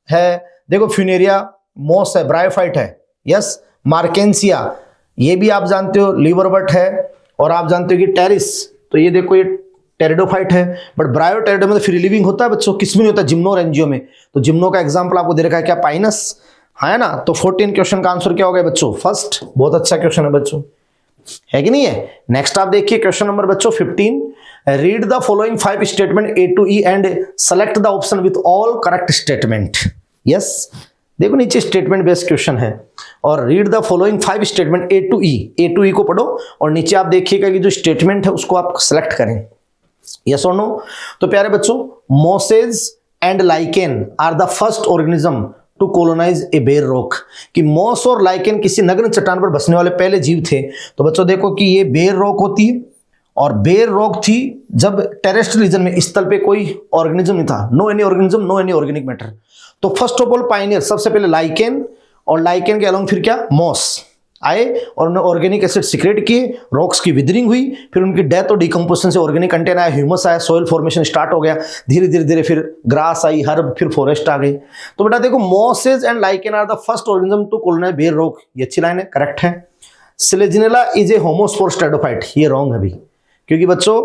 है, देखो फ्यूनेरिया मॉस है, ब्रायोफाइट है, यस, मार्केंसिया ये भी आप जानते हो, लीवरबट है, और आप जानते हो कि टेरिस, तो ये देखो ये टेरिडोफाइट है। बट ब्रायोटेरिडो में तो फ्री लिविंग होता है बच्चों, किसमें नहीं होता? जिम्नो और एंजियो में। तो जिम्नो का एग्जांपल आपको दे रखा है क्या? पाइनस, है ना। तो 14 क्वेश्चन का आंसर क्या हो गया बच्चों? फर्स्ट। बहुत अच्छा क्वेश्चन है बच्चों, है कि नहीं है? नेक्स्ट आप देखिए क्वेश्चन नंबर बच्चों 15, read the following 5 statement A to E and select the option with all correct statement. Yes, देखो नीचे स्टेटमेंट बेस्ड क्वेश्चन है, और read the following 5 statement A to E को पढ़ो, और नीचे आप देखिएगा कि जो स्टेटमेंट है उसको आप सेलेक्ट करें, यस और नो। तो प्यारे बच्चों, mosses and lichen are the first organism to colonise a bare rock. कि मॉस और लाइकेन किसी नग्न चट्टान पर बसने वाले पहले जीव थे। तो बच्चों देखो कि ये बेर रॉक होती है, और बेर रॉक थी जब टेरेस्ट्रियल रीजन में इस तल पे कोई ऑर्गेनिज्म नहीं था, no any organism, no any organic matter. तो फर्स्ट ऑफ ऑल पाइनियर, सबसे पहले लाइकेन, और लाइकेन के अलोंग फिर क्या? मॉस आए, और उन्होंने ऑर्गेनिक एसिड सिक्रेट किए, रॉक्स की विदरिंग हुई, फिर उनकी डेथ और डिकम्पोजिशन से ऑर्गेनिक कंटेंट आया, ह्यूमस आया, सॉइल फॉर्मेशन स्टार्ट हो गया, धीरे धीरे धीरे फिर ग्रास आई, हर्ब, फिर फॉरेस्ट आ गई। तो बेटा देखो, mosses and lichen are the first organism to colonise bare rock, ये अच्छी लाइन है, करेक्ट है। सिलेजिनेला इज ए होमोस्पोर स्ट्रेटोफाइट, ये रॉन्ग है अभी, क्योंकि बच्चों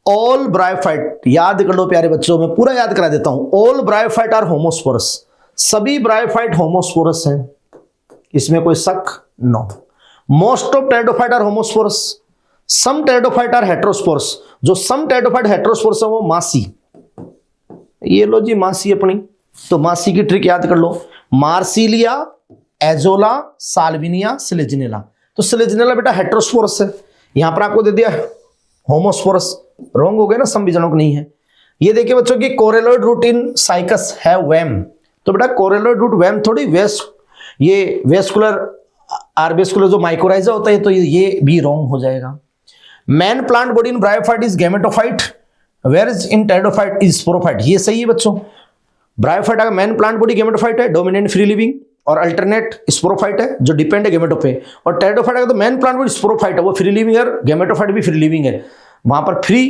ऑल ब्रायोफाइट, याद कर लो प्यारे बच्चों, मैं पूरा याद करा देता हूं, ऑल ब्रायोफाइट आर होमोस्पोरस, सभी ब्रायोफाइट होमोस्पोरस हैं, इसमें कोई शक no. Most of pteridophyte are homosporous, some pteridophyte are heterosporous, जो सम टेरिडोफाइट हेटेरोस्पोरस है वो मासी, ये लो जी मासी अपनी। तो मासी की ट्रिक याद कर लो, मार्सिलिया, एजोला, साल्विनिया, सिलेजिनेला। तो सिलेजिनेला बेटा हेटेरोस्पोरस है, यहां पर आपको दे दिया होमोस्पोरस, रॉन्ग हो गया ना, सम बीजाणुक नहीं है। ये देखिए बच्चों की कोरेलॉइड रूट इन साइकस है वेम, तो बेटा कोरेलॉइड रूट वेम थोड़ी ये वेस्कुलर आर्बेस्कुलर जो माइकोराइजा होता है, तो ये भी रॉन्ग हो जाएगा। Main plant body in bryophyte is gametophyte, where is in pteridophyte is sporophyte, ये सही है बच्चों। ब्रायोफाइट का मैन प्लांट बॉडी गैमेटोफाइट है, डोमिनेंट फ्री लिविंग, और अल्टरनेट स्पोरोफाइट है जो डिपेंड है गैमेटो पे। और टेरिडोफाइट का तो मैन प्लांट बॉडी स्पोरोफाइट है, वो फ्री लिविंग है, गैमेटोफाइट भी फ्री लिविंग है, वहां पर फ्री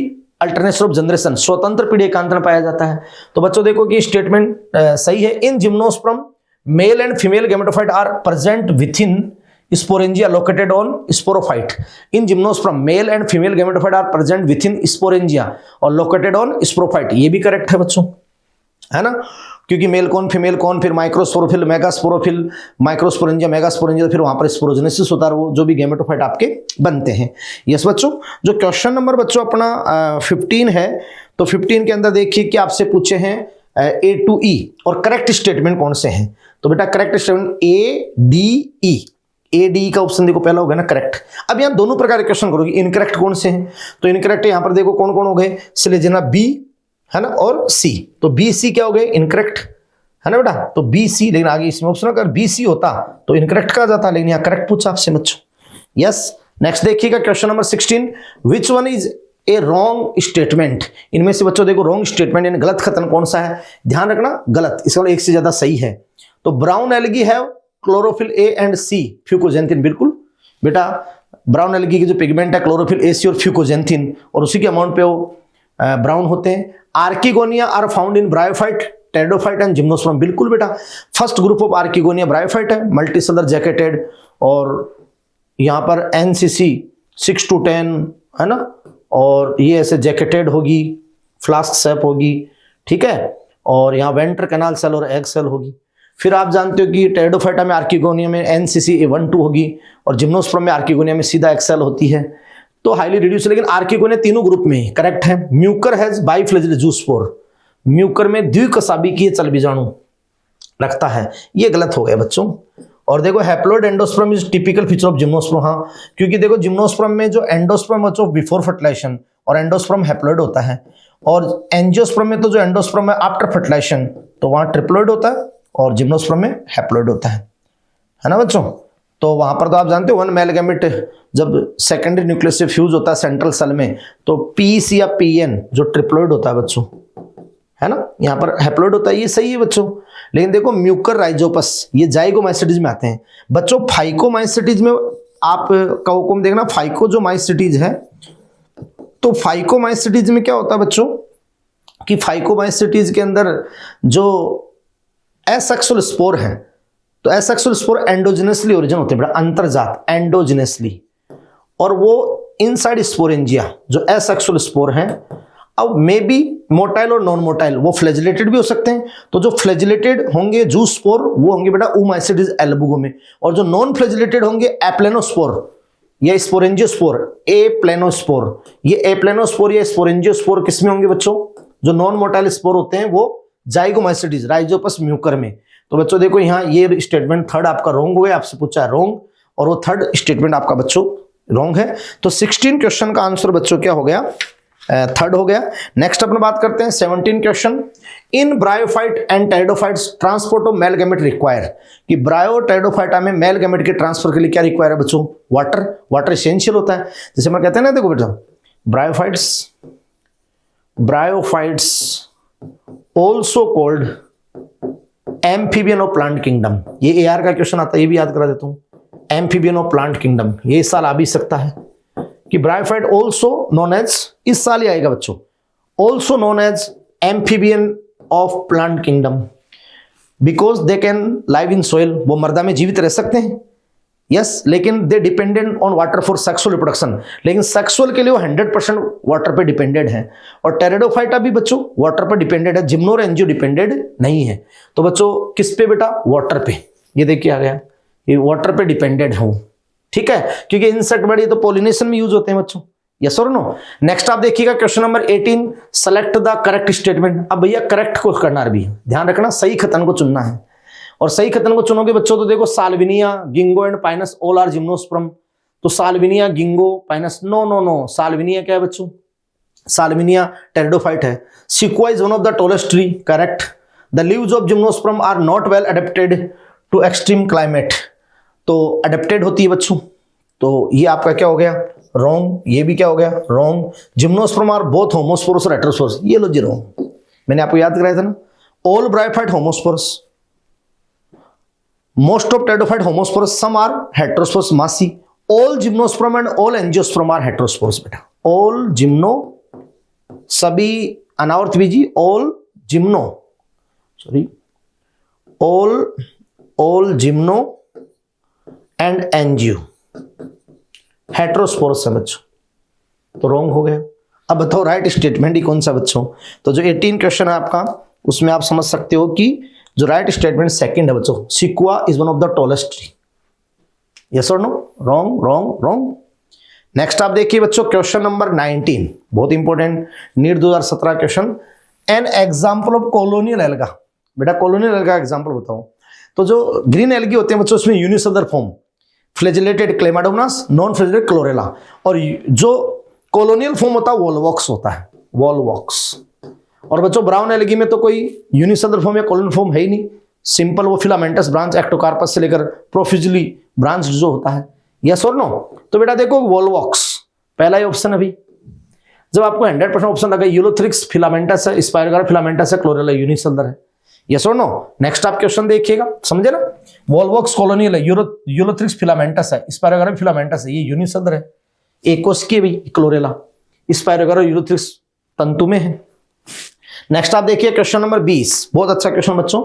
अल्टरनेशन ऑफ जनरेशन, स्वतंत्र पीढ़ी एकांतर पाया जाता है। तो बच्चों देखो कि स्टेटमेंट सही है। In gymnosperm male and female gametophyte are present within sporangia located on sporophyte. In gymnosperm male and female gametophyte are present within sporangia और लोकेटेड ऑन स्पोरोफाइट, ये भी करेक्ट है बच्चों, है ना, क्योंकि मेल कौन फीमेल कौन, फिर माइक्रोस्पोरोफिल, मेगास्पोरोफिल, माइक्रोस्पोरेंजिया, मेगास्पोरेंजिया, फिर वहां पर स्पोरोजेनेसिस होता है, वो जो भी गैमेटोफाइट आपके बनते हैं। यस बच्चों, जो क्वेश्चन नंबर बच्चों अपना 15 है, तो 15 के अंदर देखिए कि आपसे पूछे हैं A to E और करेक्ट स्टेटमेंट कौन से हैं। तो बेटा करेक्ट स्टेटमेंट ADE, ADE का ऑप्शन देखो पहला हो गया ना करेक्ट। अब यहाँ दोनों प्रकार के क्वेश्चन करोगे, इनकरेक्ट कौन से हैं, तो इनकरेक्ट यहाँ पर देखो कौन कौन हो गए, सिलेजना B है ना और C, तो B C क्या हो गए इनकरेक्ट है ना बेटा, तो B C, लेकिन आगे इसमें ऑप्शन अगर B C होता तो इनकरेक्ट कहा जाता, लेकिन यहाँ करेक्ट पूछा आपसे बच्चों। यस, नेक्स्ट देखिएगा question number 16, which one is a wrong statement. इनमें से बच्चों देखो रॉन्ग स्टेटमेंट यानी गलत कथन कौन सा है, ध्यान रखना गलत, इसका मतलब एक से ज्यादा सही है। तो brown algae have chlorophyll A and C fucoxanthin, बिल्कुल बेटा ब्राउन एल्गी की जो पिगमेंट है क्लोरोफिल A C और फ्यूकोजेंथिन, और उसी के अमाउंट पे वो ब्राउन होते हैं। Archegonia are found in bryophyte, pteridophyte and gymnosperm, बिल्कुल बेटा first group of archegonia bryophyte है, मल्टीसेलर जैकेटेड, और यहाँ पर NCC 6 to 10 है ना, और ये ऐसे जैकेटेड होगी, फ्लास्क शेप होगी, ठीक है, और यहाँ वेंट्र कैनाल सेल और एग सेल होगी। फिर आप जानते हो कि टेरिडोफाइटा में आर्किगोनिया में NCC 1 2 होगी, और जिम्नोस्पर्म में आर्किगोनिया में सीधा एग सेल होती है, तो हाईली रिड्यूस, लेकिन आर्किगोनिया तीनों ग्रुप में करेक्ट है। म्यूकर हैज बाइफ्लेजेलेट जूस्पोर, म्यूकर में द्विकशाबी की चल बीजाणु रखता है, ये गलत हो गया बच्चों। और देखो haploid endosperm is typical feature of gymnosperm, हाँ क्योंकि देखो जिम्नोस्पर्म में जो एंडोस्पर्म बच्चों बिफोर फर्टिलाइजेशन और एंडोस्पर्म हैप्लोइड होता है, और एंजियोस्पर्म में तो जो एंडोस्पर्म है आफ्टर फर्टिलाइजेशन तो वहां ट्रिप्लोइड होता है, और जिम्नोस्पर्म में हैप्लोइड होता है ना बच्चों। तो वहां पर तो आप जानते हो वन मेल गैमेट जब सेकेंडरी न्यूक्लियस से फ्यूज होता है सेंट्रल सेल में, तो PEC या PN जो ट्रिप्लोइड होता है बच्चों, है ना, यहाँ पर हैप्लोइड होता है, ये सही है बच्चों। लेकिन देखो म्यूकर राइजोपस ये जाइगोमाइसिटीज में आते हैं बच्चों। फाइकोमाइसिटीज में आप कौकुम देखना, फाइको जो माइसिटीज है, तो फाइकोमाइसिटीज में क्या होता है बच्चों कि फाइकोमाइसिटीज के अंदर जो एसेक्सुअल स्पोर है, तो एसेक्सुअल स्पोर एंडोजिनसली ओरिजिन होते हैं बेटा, अंतर्जात एंडोजिनसली, और वो इनसाइड स्पोरेंजिया जो एसेक्सुअल स्पोर है। अब मे बी मोटाइल और नॉन मोटाइल, वो फ्लैजिलेटेड भी हो सकते हैं, तो जो फ्लैजिलेटेड होंगे जूस स्पोर वो होंगे बेटा ऊमाइसिटीज एल्बुगो में, और जो नॉन फ्लैजिलेटेड होंगे एप्लेनोस्पोर या स्पोरेंजियोस्पोर, एप्लेनोस्पोर, ये एप्लेनोस्पोर या स्पोरेंजियोस्पोर किसमें होंगे बच्चों, जो नॉन मोटाइल स्पोर होते हैं वो जाइगोमाइसिटीज राइजोपस म्यूकर में। तो बच्चों देखो यहाँ ये स्टेटमेंट थर्ड आपका रॉन्ग हो गया, आपसे पूछा है रॉन्ग, और वो थर्ड स्टेटमेंट आपका बच्चों रॉन्ग है। तो 16 क्वेश्चन का आंसर बच्चों क्या हो गया, थर्ड हो गया। नेक्स्ट अपन बात करते हैं 17 question, in bryophyte and pteridophytes transport of male gamete require, कि ब्रायो टेरिडोफाइटा में मेल गैमेट के ट्रांसफर के लिए क्या रिक्वायर है बच्चों, वाटर, वाटर एसेंशियल होता है। जैसे हम कहते हैं ना, देखो बेटा bryophytes also called amphibian of plant kingdom, ये AR का क्वेश्चन आता है, ये भी याद करा देता हूं, एम्फीबियन ऑफ प्लांट किंगडम, ये इस साल आ भी सकता है कि ब्रायोफाइट ऑल्सो नोन एज, इस साल ही आएगा बच्चों, also known as amphibian of plant kingdom, because they can live in soil, वो मर्दा में जीवित रह सकते हैं, यस, लेकिन they dependent on water for sexual reproduction, लेकिन सेक्सुअल के लिए वो 100% वाटर पे डिपेंडेड है। और टेरिडोफाइटा भी बच्चों वाटर पर डिपेंडेड है, जिम्नो और एंजियो डिपेंडेड नहीं है। तो बच्चों किस पे बेटा, वाटर पे, ये देखिए आ गया, ये वाटर पे डिपेंडेड है, ठीक है, क्योंकि इंसेक्ट बड़ी तो पॉलिनेशन में यूज होते हैं बच्चों, यस और नो। नेक्स्ट आप देखिएगा question number 18, select the correct statement. अब भैया करेक्ट को करना भी ध्यान रखना, सही कथन को चुनना है, और सही कथन को चुनोगे बच्चों तो देखो Salvinia, Ginkgo and Pinus all are gymnosperm, तो Salvinia, Ginkgo, Pinus, no no no, Salvinia क्या है बच्चों, साल्विनिया टेरिडोफाइट है। Sequoia is one of the tallest tree, correct. The leaves of gymnosperm are not well adapted to extreme climate, तो adapted होती है बच्चों, तो ये आपका क्या हो गया, रॉन्ग, ये भी क्या हो गया, wrong. Gymnosperm are both homosporous और हेटेरोस्पोरस, ये लो जी रॉन्ग, मैंने आपको याद कराया था ना। All bryophyte homosporous, most of pteridophyte homosporous, some are heterosporous मासी। All gymnosperm and all angiosperm are heterosporous बेटा, ऑल जिम्नो, सभी अनावर्त बीजी, all gymno, sorry all gymno and angio heterosporous है बच्चों, तो रॉन्ग हो गया। अब बताओ राइट स्टेटमेंट ही कौन सा बच्चों, तो जो 18 क्वेश्चन है आपका उसमें आप समझ सकते हो कि जो राइट स्टेटमेंट सेकंड है बच्चों, Sequoia is one of the tallest tree, yes और no, wrong wrong wrong. Next आप देखिए बच्चों क्वेश्चन नंबर 19, बहुत important, NEET 2017 question. An example of colonial alga. बेटा कॉलोनियल एल्गा एग्जाम्पल बताओ। तो जो ग्रीन एल्गी होते हैं बच्चों, उसमें unicellular form flagellated Chlamydomonas, non flagellated Chlorella, और जो कॉलोनियल फॉर्म होता है वॉलवॉक्स होता है, वॉलवॉक्स। और बच्चों ब्राउन एल्गी में तो कोई यूनिसेलुलर फॉर्म या कॉलोनियल फॉर्म है ही नहीं, सिंपल वो फिलामेंटस ब्रांच एक्टोकार्पस से लेकर प्रोफ्यूजली ब्रांच जो होता है। यस और नो? तो बेटा देखो वॉलवॉक्स पहला ही ऑप्शन अभी। जब आपको 100% ऑप्शन लगा, यूलोथ्रिक्स फिलामेंटस है, स्पाइरोगारा फिलामेंटस है, क्लोरेला यूनिसेलुलर है। यस और नो? नेक्स्ट आप क्वेश्चन देखिएगा, समझे ना? वॉलवॉक्स कॉलोनियल है, यूलोथ्रिक्स फिलामेंटस है, स्पाइरोगारा फिलामेंटस है, ये यूनिसेलुलर है। एकोस की भी क्लोरेला, स्पाइरोगारा यूलोथ्रिक्स तंतु में है। नेक्स्ट आप देखिए क्वेश्चन नंबर 20, बहुत अच्छा क्वेश्चन बच्चों।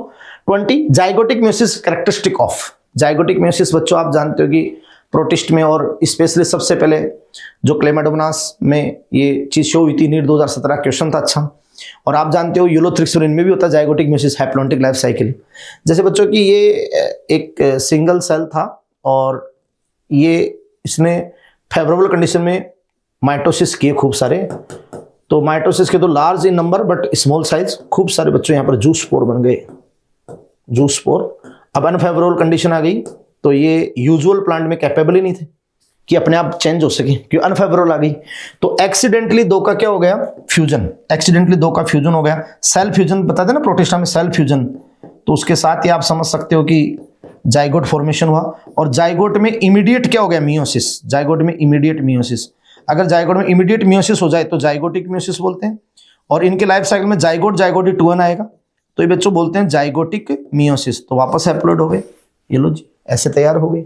20 zygotic meiosis characteristic of. Zygotic meiosis बच्चों आप जानते हो कि प्रोटिस्ट में और स्पेशली सबसे पहले जो क्लेमाडोमोनास में ये चीज शो हुई थी, नीट 2017 क्वेश्चन था अच्छा। और आप जानते हो यूलोथ्रिक्स में भी होता है zygotic meiosis, haplontic life cycle. जैसे बच्चों की ये एक सिंगल सेल था और ये इसने फेवरेबल कंडीशन में माइटोसिस किए खूब सारे। तो माइटोसिस के तो large in number but small size, खूब सारे बच्चों यहाँ पर जूस स्पोर बन गए, जूस स्पोर। अब अनफेवरेबल कंडीशन आ गई तो ये यूजुअल प्लांट में कैपेबल ही नहीं थे कि अपने आप चेंज हो सके, क्यों अनफेवरेबल आ गई। तो एक्सीडेंटली दो का क्या हो गया? फ्यूजन। एक्सीडेंटली दो का फ्यूजन हो गया, सेल फ्यूजन बताते ना प्रोटिस्टा में, सेल फ्यूजन। तो उसके साथ ही आप समझ सकते हो कि जाइगोट फॉर्मेशन हुआ। और जाइगोट में इमीडिएट क्या हो गया? मियोसिस। जाइगोट में इमीडिएट मियोसिस। अगर जाइगोट में इमीडिएट मियोसिस हो जाए तो जाइगोटिक मियोसिस बोलते हैं। और इनके लाइफ साइकिल में जाइगोट जाइगोटी 2n आएगा, तो ये बच्चों बोलते हैं जाइगोटिक मियोसिस। तो वापस हैप्लोइड हो गए, ये लो जी ऐसे तैयार हो गए।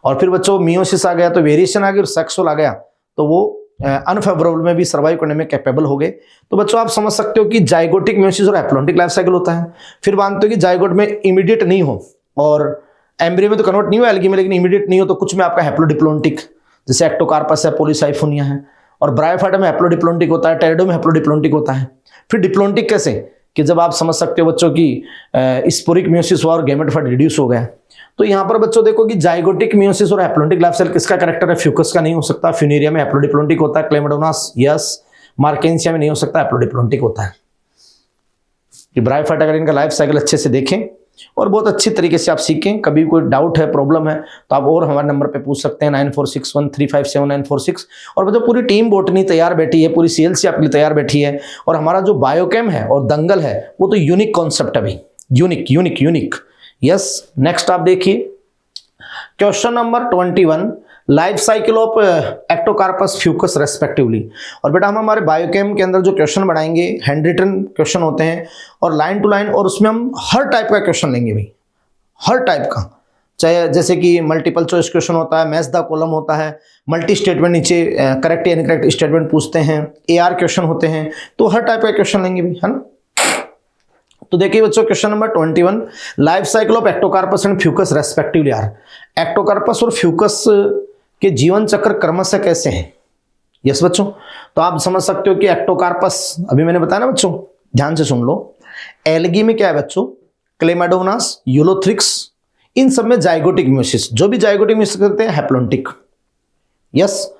और फिर बच्चों मियोसिस आ गया तो वेरिएशन आ गई, और सेक्सुअल आ गया तो वो अनफेवरेबल में भी सर्वाइव करने में कैपेबल हो गए। तो बच्चों आप समझ सकते हो कि जाइगोटिक मियोसिस और हैप्लॉन्टिक लाइफ साइकिल होता है। फिर मानते हो कि जाइगोट में इमीडिएट नहीं हो, और एम्ब्रियो में तो कन्वर्ट नहीं हुआ एल्गी में, लेकिन इमीडिएट नहीं हो तो कुछ में आपका हैप्लोडिप्लोन्टिक, जैसे एक्टोकार्पस है, पॉलीसाइफोनिया है। और ब्रायोफाइटा में हैप्लोडिप्लोन्टिक होता है, टेरिडो में हैप्लोडिप्लोन्टिक होता है। फिर डिप्लोन्टिक कैसे? कि जब आप समझ सकते हो बच्चों की स्पोरिक मियोसिस हुआ और गैमेटोफाइट रिड्यूस हो गया। तो यहाँ पर बच्चों देखो कि जाइगोटिक मियोसिस और हैप्लॉन्टिक लाइफ साइकिल किसका कैरेक्टर है? फ्यूकस का नहीं हो सकता। फ्यूनेरिया में हैप्लोडिप्लोन्टिक होता है, क्लेमाडोनास यस, मार्केंसिया में नहीं हो सकता, हैप्लोडिप्लोन्टिक होता है। कि ब्रायोफाइटा अगर इनका लाइफ साइकिल अच्छे से देखें और बहुत अच्छी तरीके से आप सीखें, कभी कोई डाउट है, प्रॉब्लम है तो आप और हमारे नंबर पे पूछ सकते हैं 9461357946। और बच्चों पूरी टीम बॉटनी तैयार बैठी है, पूरी सीएलसी आपके लिए तैयार बैठी है। और हमारा जो बायोकेम है और दंगल है वो तो यूनिक कॉन्सेप्ट है भाई, unique unique unique. Yes, next आप देखिए question number 21, life cycle of Ectocarpus Fucus respectively. और बेटा हम हमारे बायोकेम के अंदर जो क्वेश्चन बनाएंगे हैंड रिटन क्वेश्चन होते हैं और लाइन टू लाइन, और उसमें हम हर टाइप का क्वेश्चन लेंगे भाई, हर टाइप का। चाहे जैसे कि मल्टीपल चॉइस क्वेश्चन होता है, मैच द कॉलम होता है, मल्टी स्टेटमेंट नीचे करेक्ट या इनकरेक्ट स्टेटमेंट पूछते हैं, AR क्वेश्चन होते हैं। तो हर टाइप का क्वेश्चन लेंगे भाई, है ना। तो देखिए बच्चों question number 21, life cycle of ectocarpus and fucus respectively are. Ectocarpus और फ्यूकस के जीवन चक्र क्रमशः कैसे हैं? यस बच्चों, तो आप समझ सकते हो कि एक्टोकार्पस अभी मैंने बताया ना बच्चों, ध्यान से सुन लो। एल्गी में क्या है बच्चों? क्लेमाडोनास, यूलोथ्रिक्स, इन सब में जाइगोटिक म्यूसिस, जो भी जाइगोटिक म्यूसिस करते हैं हैप्लॉन्टिक। यस,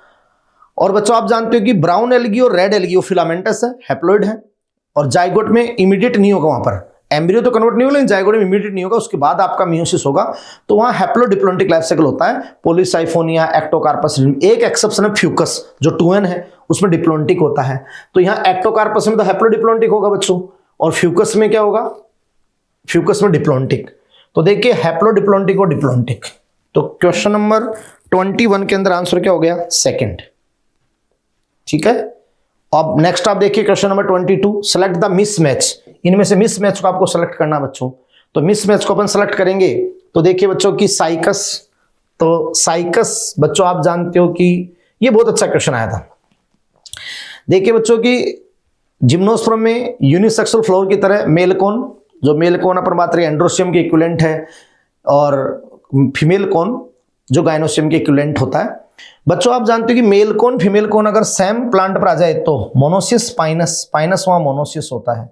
और बच्चों आप जानते हो कि ब्राउन एल्गी और रेड एल्गी वो फिलामेंटस है, हैप्लॉइड है। और जाइगोट में इमीडिएट नहीं होगा, वहां पर एम्ब्रियो तो कन्वर्ट नहीं होगा लेकिन जाइगोट में इमीडिएट नहीं होगा, उसके बाद आपका मियोसिस होगा। तो वहां हैप्लोडिप्लोन्टिक लाइफ साइकिल होता है, पॉलीसाइफोनिया, एक्टोकार्पस। एक एक्सेप्शन है फ्यूकस जो 2n है, उसमें डिप्लोन्टिक होता है। तो यहाँ एक्टोकार्पस में तो हैप्लोडिप्लोन्टिक होगा बच्चों, और फ्यूकस में क्या होगा? फ्यूकस में डिप्लोन्टिक। तो देखिए हैप्लोडिप्लोन्टिक और डिप्लोन्टिक। तो क्वेश्चन नंबर 21 के अंदर आंसर क्या हो गया? सेकेंड। ठीक है, अब नेक्स्ट आप देखिए question number 22, select the mismatch. इनमें से मिसमैच को आपको सेलेक्ट करना बच्चों। तो मिसमैच को अपन सेलेक्ट करेंगे तो देखिए बच्चों की साइकस। तो साइकस बच्चों आप जानते हो कि ये बहुत अच्छा क्वेश्चन आया था। देखिए बच्चों की जिम्नोस्पर्म में यूनिसेक्सुअल फ्लावर की तरह मेल कोन, जो मेल कोन अपन बात रहे एंड्रोसियम के इक्विवेलेंट है, और फीमेल कोन जो गाइनोसियम के इक्विवेलेंट होता है। बच्चों आप जानते हो कि मेल कोन फीमेल कोन अगर सेम प्लांट पर आ जाए तो मोनोसिस पाइनस वहां मोनोसिस होता है,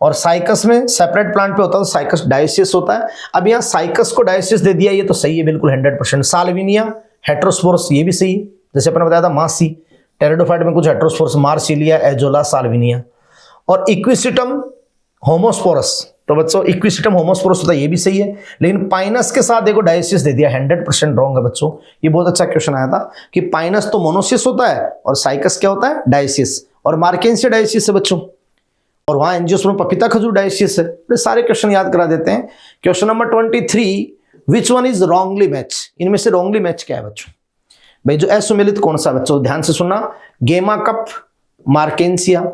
और साइकस में सेपरेट प्लांट पे होता है तो साइकस डायोसिस होता है। अब यहाँ साइकस को डायोसिस दे दिया, ये तो सही है बिल्कुल 100%। साल्विनिया हेट्रोस्पोरस ये भी सही है, जैसे अपने बताया था मासी, टेरिडोफाइट में कुछ हेटेरोस्पोरस, मार्सिलिया, एजोला, साल्विनिया। और इक्विसिटम होमोस्पोरस, तो बच्चों इक्विसिटम होमोस्पोरस होता है, ये भी सही है, लेकिन पाइनस के साथ देखो डायोसिस दे दिया, 100% रॉन्ग है बच्चों। ये बहुत अच्छा क्वेश्चन आया था कि पाइनस तो मोनोसिस होता है और साइकस क्या होता है, डायोसिस, और मार्केंसिया डायोसिस है बच्चों, और वहां एंजियोस्पर्म पपीता खजूर डायोसिस है। ये सारे क्वेश्चन याद करा देते हैं। Question number 23, which one is wrongly match, इनमें से रॉन्गली मैच क्या है बच्चों? भाई जो असुमेलित कौन सा बच्चों, ध्यान से सुनना, गेमा कप, मार्केंसिया,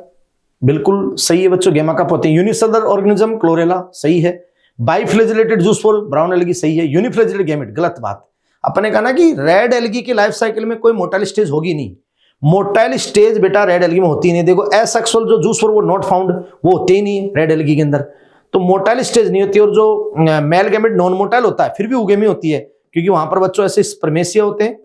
बिल्कुल सही है बच्चों, गेमा कप होते हैं। यूनिसेलुलर ऑर्गेनिज्म, क्लोरेला, सही है। बाइफ्लेजिलेटेड जूस फॉल, ब्राउन एल्गी, सही है। यूनिफ्लेजिलेटेड गैमेट, गलत बात। अपने कहा ना कि रेड एल्गी की लाइफ साइकिल में कोई मोटाइल स्टेज होगी नहीं, मोटाइल स्टेज बेटा रेड एल्गी में होती नहीं। देखो एसेक्सुअल जो जूस फॉल वो नॉट फाउंड, वो होते ही नहीं है रेड एल्गी के अंदर, तो मोटाइल स्टेज नहीं होती। और जो मेल गैमेट नॉन मोटाइल होता है फिर भी उगेमी होती है, क्योंकि वहां पर बच्चों ऐसे स्पर्मेसिया होते हैं,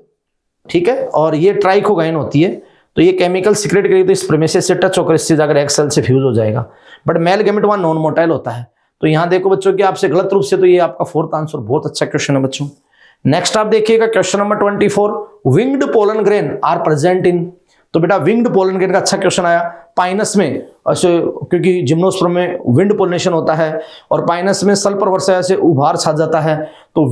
ठीक है, और ये ट्राइकोगाइन होती है, तो ये केमिकल सीक्रेट करेगी तो स्पर्मेसिया से टच होकर इससे जाकर एग सेल से फ्यूज हो जाएगा। बट मेल गैमेट वहां नॉन मोटाइल होता है। तो यहां देखो बच्चों कि आपसे गलत रूप से, तो ये आपका फोर्थ आंसर, बहुत अच्छा क्वेश्चन है बच्चों। नेक्स्ट आप देखिएगा question number 24, winged pollen grain are present in, तो बेटा विंग्ड पोलन ग्रेन का अच्छा क्वेश्चन आया। पाइनस में ऐसे, क्योंकि जिम्नोस्पर्म में विंड पोलिनेशन होता है और पाइनस में सल्फर वर्षा से उभार छा जाता है, तो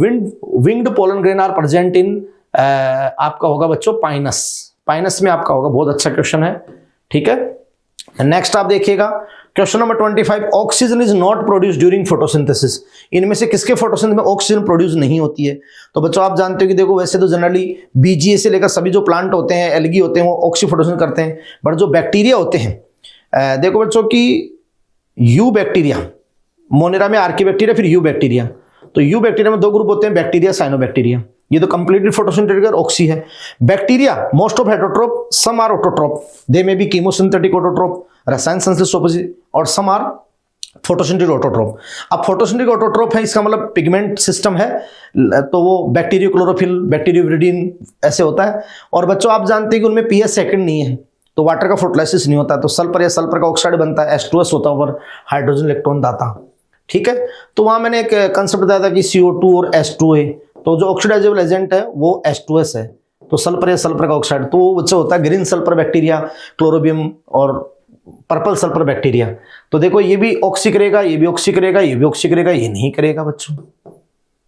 winged pollen grain are present in आपका होगा बच्चों पाइनस, पाइनस में आपका होगा। बहुत अच्छा क्वेश्चन है, ठीक है। नेक्स्ट आप देखिएगा question number 25, oxygen is not produce during photosynthesis, इनमें से किसके फोटोसिंथेसिस में ऑक्सीजन प्रोड्यूस नहीं होती है? तो बच्चों आप जानते हो कि देखो वैसे तो जनरली बीजीए से लेकर सभी जो प्लांट होते हैं, एल्गी होते हैं, वो ऑक्सी फोटोसिंथेसिस करते हैं, बट जो बैक्टीरिया होते हैं, देखो बच्चों कि यू बैक्टीरिया, मोनेरा में आर्की बैक्टीरिया, फिर यू बैक्टीरिया, तो यू बैक्टीरिया में दो ग्रुप होते हैं, बैक्टीरिया, साइनोबैक्टीरिया। ये तो कंप्लीटली फोटोसिंथेटिक ऑक्सी है। Bacteria most of heterotroph, some are autotroph, they may be chemosynthetic autotroph, रसायन संश्लेष ऑपोजिट, और सम आर फोटोसिंथेटिक ऑटोट्रोप। अब फोटोसिंथेटिक ऑटोट्रोप है, इसका मतलब पिगमेंट सिस्टम है, तो वो बैक्टीरियो क्लोरोफिल, बैक्टीरियोविरिडिन ऐसे होता है। और बच्चों आप जानते हैं कि उनमें पीएच सेकंड नहीं है, तो वाटर का फोटोलाइसिस नहीं होता, तो सल्फर या सल्फर का ऑक्साइड बनता है, H2S होता है और हाइड्रोजन इलेक्ट्रॉन दाता, ठीक है। तो वहां मैंने एक कंसेप्ट बताया था कि CO2 और H2A, तो जो ऑक्सीडाइजेबल एजेंट है वो H2S है, तो सल्फर या सल्फर का ऑक्साइड, तो वो बच्चा होता है ग्रीन सल्फर बैक्टीरिया, क्लोरोबियम और पर्पल सल्फर बैक्टीरिया। तो देखो ये भी ऑक्सी करेगा, ये भी ऑक्सी करेगा, ये भी ऑक्सी करेगा, ये नहीं करेगा बच्चों।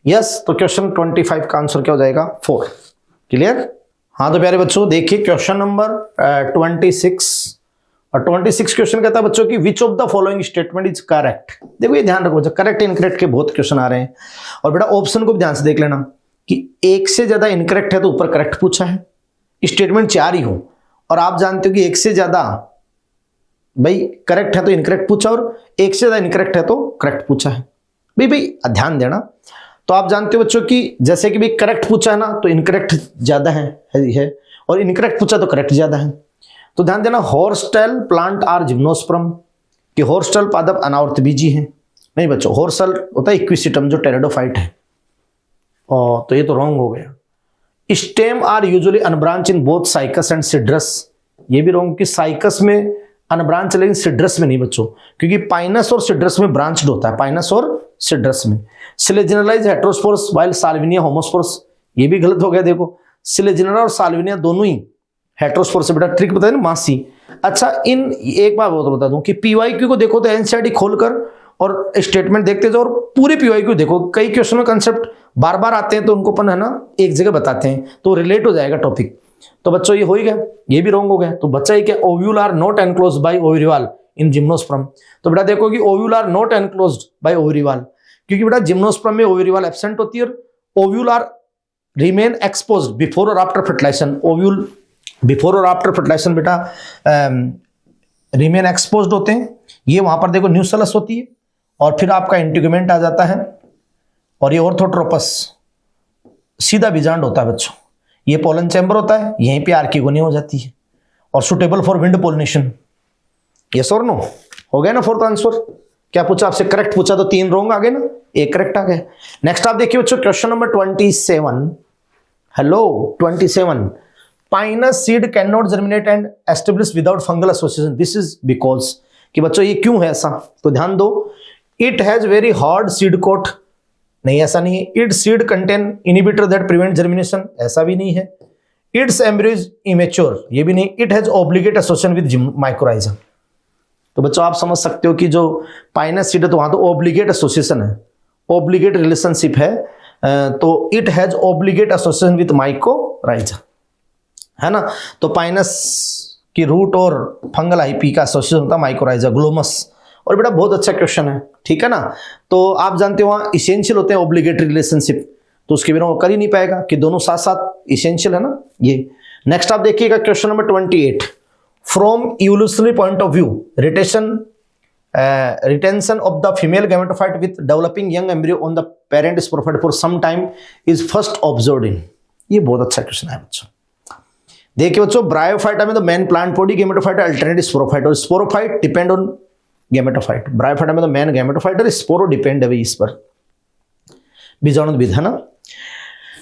यस, तो क्वेश्चन 25 का आंसर क्या हो जाएगा? 4। क्लियर? हाँ तो प्यारे बच्चों देखिए क्वेश्चन नंबर 26, और 26 क्वेश्चन कहता है बच्चों कि विच of the following statement is correct. देखो ये ध्यान रखो बच्चों, करेक्ट इनकरेक्ट के बहुत क्वेश्चन आ रहे हैं, और बेटा ऑप्शन को भी ध्यान से देख लेना कि एक से ज्यादा इनकरेक्ट है तो ऊपर करेक्ट पूछा है, स्टेटमेंट 4 ही हो, और आप जानते हो कि एक से ज्यादा भाई करेक्ट है तो इनकरेक्ट पूछा, और एक से ज्यादा इनकरेक्ट है तो करेक्ट पूछा है। भाई ध्यान देना। तो आप जानते हो बच्चों कि जैसे कि भाई करेक्ट पूछा है ना, तो इनकरेक्ट ज्यादा है, और इनकरेक्ट पूछा तो करेक्ट ज्यादा है। तो ध्यान देना, हॉर्सटेल प्लांट आर जिम्नोस्पर्म, कि हॉर्सटेल पादप अनावर्त बीजी है? नहीं बच्चों, हॉर्सल होता है इक्विसिटम जो टेरिडोफाइट है, और तो ये तो रॉन्ग हो गया। Stem are usually unbranched in both cycas and cedrus, ये भी रॉन्ग, कि साइकस में अनब्रांच लेकिन सिड्रस में नहीं बच्चों, क्योंकि पाइनस और सिड्रस में ब्रांच्ड होता है, पाइनस और सिड्रस में। सिलेजिनलाइज हेटेरोस्पोरस वाइल साल्विनिया होमोस्पोरस, ये भी गलत हो गया। देखो सिलेजिनला और साल्विनिया दोनों ही हेटेरोस्पोरस, बेटा ट्रिक बताया ना मासी। अच्छा इन एक बार बता दूं कि पीवाईक्यू को देखो तो एनसीईआरटी खोलकर और स्टेटमेंट देखते जाओ, और पूरे पीवाईक्यू देखो, कई क्वेश्चन में कंसेप्ट बार बार आते हैं तो उनको अपन है ना एक जगह बताते हैं, तो रिलेट हो जाएगा टॉपिक। तो बच्चों ये हो ही गया, ये भी रॉन्ग हो गया। तो बच्चा ये क्या, ovule are not enclose by ovary wall in gymnosperm, तो बेटा देखो कि ovule are not enclosed by ovary wall, क्योंकि बेटा जिम्नोस्पर्म में ओवरिवाल एब्सेंट होती है, और ovule are remain exposed before और आफ्टर फर्टिलाइजेशन। ओव्यूल बिफोर और आफ्टर फर्टिलाइजेशन बेटा रिमेन एक्सपोज्ड होते हैं, ये वहां पर देखो न्यूसेलस होती है, और फिर आपका इंटीग्यूमेंट आ जाता है, और ये ऑर्थोट्रोपस सीधा बीजांड होता है बच्चों, ये पोलन चैम्बर होता है, यहीं पे आर्किगोनी हो जाती है, और suitable for wind pollination. Yes और नो, हो गया ना फोर्थ आंसर। क्या पूछा आपसे? करेक्ट पूछा, तो 3 रॉन्ग आ गए ना, 1 करेक्ट आ गया। नेक्स्ट आप देखिए बच्चों question number 27। Hello 27, pinus seed can not germinate and establish without fungal association, this is because, कि बच्चों ये क्यों है ऐसा? तो ध्यान दो, it has very hard seed coat, नहीं ऐसा नहीं है। It seed contain inhibitor that prevent germination, ऐसा भी नहीं है। इट्स एम्ब्रियो इज इमेच्योर, ये भी नहीं, it has obligate association with mycorrhiza. तो बच्चों आप समझ सकते हो कि जो पाइनस सीड है तो वहां तो ऑब्लिगेट एसोसिएशन है, ऑब्लिगेट रिलेशनशिप है, तो it has obligate association with mycorrhiza, है ना। तो पाइनस की रूट और फंगल आईपी का एसोसिएशन होता है माइक्रोराइजा ग्लोमस। और बेटा बहुत अच्छा क्वेश्चन है, ठीक है ना। तो आप जानते हो वहां इसेंशियल होते हैं ऑब्लिगेटरी रिलेशनशिप, तो उसके बिना वो कर ही नहीं पाएगा कि दोनों साथ साथ इसेंशियल है ना ये। नेक्स्ट आप देखिएगा question number 28, from evolutionary point of view retention of the female gametophyte with developing young embryo on the parent sporophyte for some time is first observed in. ये बहुत अच्छा क्वेश्चन है बच्चों। देखिए बच्चों, ब्रायोफाइटा में तो main plant body gametophyte, alternate sporophyte, और sporophyte depend on gametophyte. Bryophyta में तो मेन गैमेटोफाइट और स्पोरो डिपेंड है इस पर, बीजाणुविद, है ना।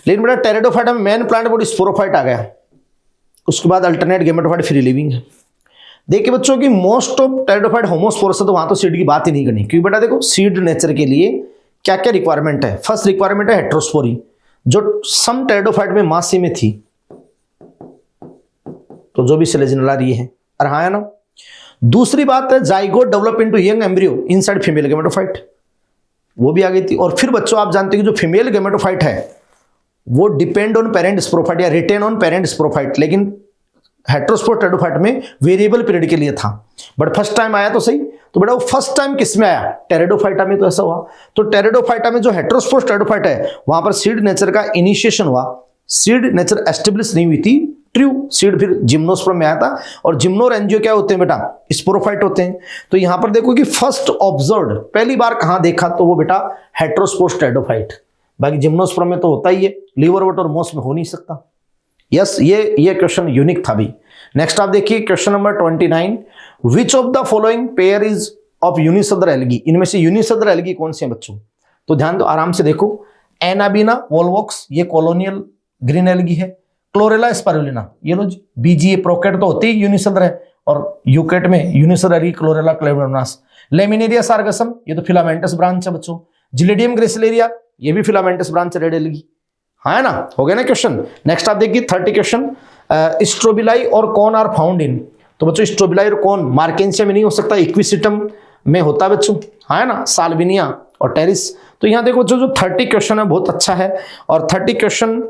लेकिन बेटा टेरिडोफाइटा में मेन प्लांट बॉडी स्पोरोफाइट आ गया, उसके बाद अल्टरनेट गैमेटोफाइट फ्री लिविंग है। देखिए बच्चों की मोस्ट ऑफ टेरिडोफाइट होमोस्पोरस है, तो वहां तो सीड की बात ही नहीं करनी, क्योंकि बेटा देखो सीड नेचर के लिए क्या क्या रिक्वायरमेंट है। फर्स्ट रिक्वायरमेंट है हेट्रोस्पोरी, जो सम टेरिडोफाइट में मासी में थी, तो जो भी सिलेजिनला रही है, और हाँ है ना। दूसरी बात है zygote develop into young embryo inside female gametophyte, वो भी आ गई थी। और फिर बच्चों आप जानते हैं कि जो फीमेल गैमेटोफाइट है वो डिपेंड ऑन पेरेंट स्पोरोफाइट या रिटेन ऑन पेरेंट स्पोरोफाइट, लेकिन हेट्रोस्पोर टेरिडोफाइट में वेरिएबल पीरियड के लिए था, बट फर्स्ट टाइम आया तो सही। तो बेटा वो फर्स्ट टाइम किस में आया, टेरिडोफाइटा में, तो ऐसा हुआ। तो टेरिडोफाइटा में जो हेट्रोस्पोर टेरिडोफाइट है वहां पर सीड नेचर का इनिशिएशन हुआ, सीड नेचर एस्टेब्लिश नहीं हुई थी, ट्रू सीड फिर जिम्नोस्पर्म में आया था। और जिम्नो और एंजियो क्या होते हैं बेटा, स्पोरोफाइट होते हैं। तो यहां पर देखो कि फर्स्ट ऑब्जर्व्ड पहली बार कहां देखा, तो वो बेटा हेट्रोस्पोर टेरिडोफाइट, बाकी जिम्नोस्पर्म में तो होता ही है, लीवरवट और मोस में हो नहीं सकता। यस, ये क्वेश्चन यूनिक था भी। नेक्स्ट आप देखिए question number 29, which of the following pair is of unicellular algae, इनमें से यूनिसेलुलर एल्गी कौन से हैं बच्चों। तो ध्यान दो, आराम से देखो, एनाबीना वोल्वोक्स ये कॉलोनियल ग्रीन एल्गी है, क्लोरेला स्पाइरुलिना ये लो जी, बीजीए प्रोकेट तो होती ही यूनिसेलुलर है, और यूकेट में यूनिसेलुलर एल्गी क्लोरेला क्लेविडोनास। लेमिनेरिया सार्गसम ये तो फिलामेंटस ब्रांच है बच्चों। जिलिडियम ग्रेसिलेरिया ये भी फिलामेंटस ब्रांच रेड एल्गी, हाँ है ना। हो गया ना क्वेश्चन। नेक्स्ट आप देखिए 30 क्वेश्चन, स्ट्रोबिलाई और कौन आर फाउंड इन। तो बच्चों स्ट्रोबिलाई और कौन मार्केंसिया में नहीं हो सकता, इक्विसिटम में होता है बच्चों, हाँ है ना, साल्विनिया और टेरिस। तो यहाँ देखो जो 30 क्वेश्चन है बहुत अच्छा है, और 30 क्वेश्चन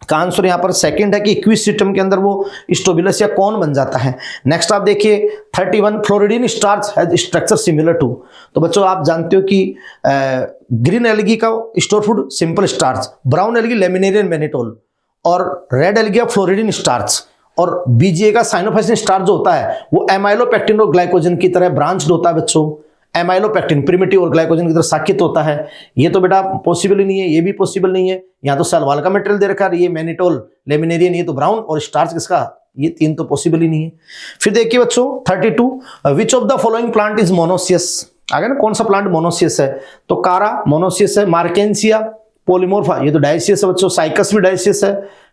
का आंसर यहाँ पर सेकंड है कि इक्विसिटम के अंदर वो स्ट्रोबिलस या कौन बन जाता है। नेक्स्ट आप देखिए 31, floridean starch has structure similar to. तो बच्चों आप जानते हो कि ग्रीन एल्गी का store food simple starch, brown algae laminarin mannitol, और रेड एल्गी फ्लोरिडीन स्टार्च, और बीजीए का साइनोफाइसिन स्टार्च जो होता है वो एमाइलोपेक्टिन और ग्लाइकोजन की तरह ब्रांच्ड होता है बच्चों। एमाइलोपेक्टिन प्रिमिटिव और ग्लाइकोजन की तरह साकित होता है। ये तो बेटा पॉसिबल ही नहीं है, ये भी पॉसिबल नहीं है। यहाँ तो सेल वॉल का मटेरियल दे रखा है, ये मैनिटोल लेमिनेरियन, ये तो ब्राउन, और स्टार्च किसका, ये तीन तो पॉसिबल ही नहीं है। फिर देखिए बच्चों 32, विच of the following plant is monoecious. आगे ना कौन सा प्लांट मोनोसियस है, तो कारा मोनोसियस है, मार्केंसिया पोलिमोर्फा ये तो डायसियस है बच्चों, साइकस भी डायसियस है,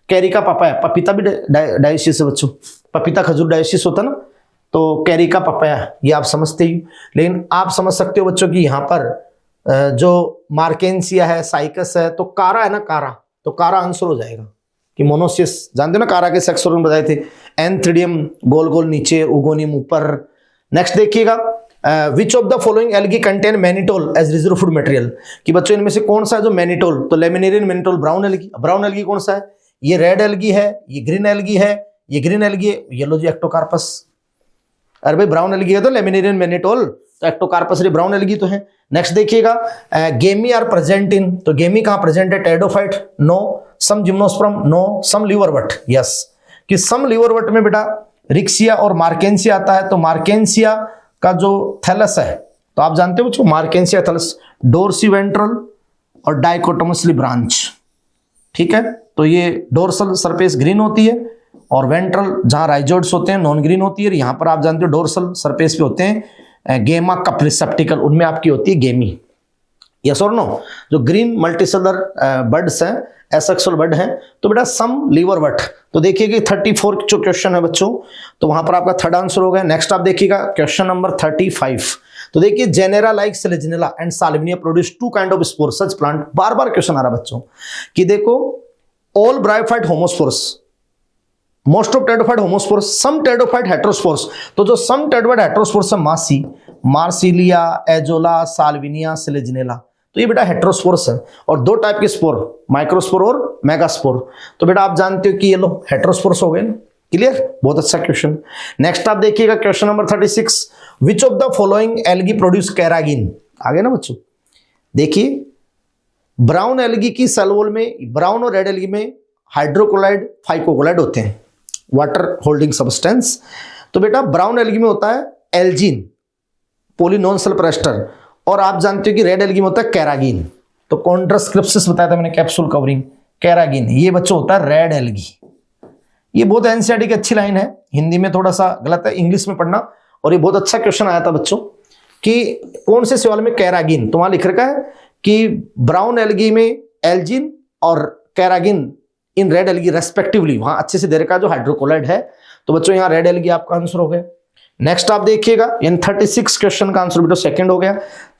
कैरिका पपाया पपीता भी डायसियस है बच्चों, पपीता खजूर डायसियस होता ना, तो कैरिका पपाया ये आप समझते ही। लेकिन आप समझ सकते हो बच्चों कि यहाँ पर जो मार्केंसिया है, साइकस है, तो कारा है ना, कारा, तो कारा आंसर हो जाएगा कि मोनोसियस। जानते हो ना कारा के सेक्स ऑर्गन बताए थे, एंथ्रिडियम गोल गोल नीचे, उगोनियम ऊपर। नेक्स्ट देखिएगा which of the following algae contain mannitol as reserve food material, कि बच्चों इनमें से कौन सा है जो मैनिटोल, तो laminarin mannitol brown algae. Brown algae कौन सा है, ये रेड एल्गी है, ये ग्रीन एल्गी है, ये ग्रीन एल्गी है, येलो जी एक्टोकार्पस। अरे भाई ब्राउन एल्गी है तो लेमिनेरियन मैनिटोल, तो एक्टोकार्पस रे ब्राउन एल्गी तो है। नेक्स्ट देखिएगा गेमी आर प्रेजेंट इन, तो गेमी कहां प्रेजेंट है, टेरिडोफाइट नो, सम जिम्नोस्पर्म नो, सम लीवरवट यस, कि सम लीवरवट में बेटा रिक्सिया और मार्केंसिया आता है। तो मार्केंसिया का जो थैलस है, तो आप जानते हो बच्चों मार्केंसिया थैलस डोर्सी वेंट्रल और डाइकोटोमसली ब्रांच, ठीक है। तो ये डोर्सल सरफेस ग्रीन होती है, और वेंट्रल जहां राइजोइड्स होते हैं नॉन ग्रीन होती है। यहाँ पर आप जानते हो डोर्सल सरफेस पे होते हैं गेमा कप रिसेप्टिकल, उनमें आपकी होती है गेमी, यस और नो। जो ग्रीन मल्टीसेलर बर्ड्स हैं, एसेक्सुअल बर्ड हैं, तो बेटा सम लीवरवट। तो देखिए 34 जो क्वेश्चन है बच्चों, तो वहां पर आपका थर्ड आंसर हो गया। नेक्स्ट आप देखिएगा क्वेश्चन नंबर 35, तो देखिए genera like Selaginella and Salvinia produce two kind of spore such plant. बार बार क्वेश्चन आ रहा बच्चों कि देखो all bryophyte homosporous, most of pteridophyte homosporous, some pteridophyte heterosporous. तो जो सम टेरिडोफाइट हेटेरोस्पोर्स है मासी, मार्सिलिया, एजोला, साल्विनिया, सिलेजिनेला, तो ये बेटा हेटेरोस्पोर्स है। और दो टाइप के स्पोर, माइक्रोस्पोर और मेगास्पोर। तो बेटा आप जानते हो कि ये लो हेटेरोस्पोर्स हो गए ना, क्लियर, बहुत अच्छा क्वेश्चन। नेक्स्ट आप देखिएगा question number 36, which of the following algae produce carrageenan. आगे ना बच्चों, देखिए ब्राउन एल्गी की सेल वॉल में, ब्राउन और रेड एल्गी में हाइड्रोक्लोराइड, फाइकोक्लोराइड होते हैं, वाटर होल्डिंग सब्सटेंस। तो बेटा ब्राउन एल्गी में होता है एल्जीन, पोलिनोन सल्फर एस्टर, और आप जानते हो कि रेड एल्गी में होता है कैरागिन। तो कॉन्ट्रास्क्रिप्सिस बताया था मैंने, कैप्सूल कवरिंग, कैरागिन, ये बच्चों होता है रेड एल्गी। ये बहुत एनसीईआरटी की अच्छी लाइन है, हिंदी में थोड़ा सा गलत है, इंग्लिश में पढ़ना। और ये बहुत अच्छा क्वेश्चन आया था बच्चों कि कौन से सवाल में कैरागिन, तो वहां लिख रखा है कि ब्राउन एल्गी में एल्जीन और carrageen in red algae respectively, वहां अच्छे से दे रखा है जो हाइड्रोक्लोराइड है। तो बच्चों यहाँ रेड एल्गी आपका आंसर हो गया। नेक्स्ट आप देखिएगा, यानी 36 क्वेश्चन का आंसर बेटा सेकंड हो गया।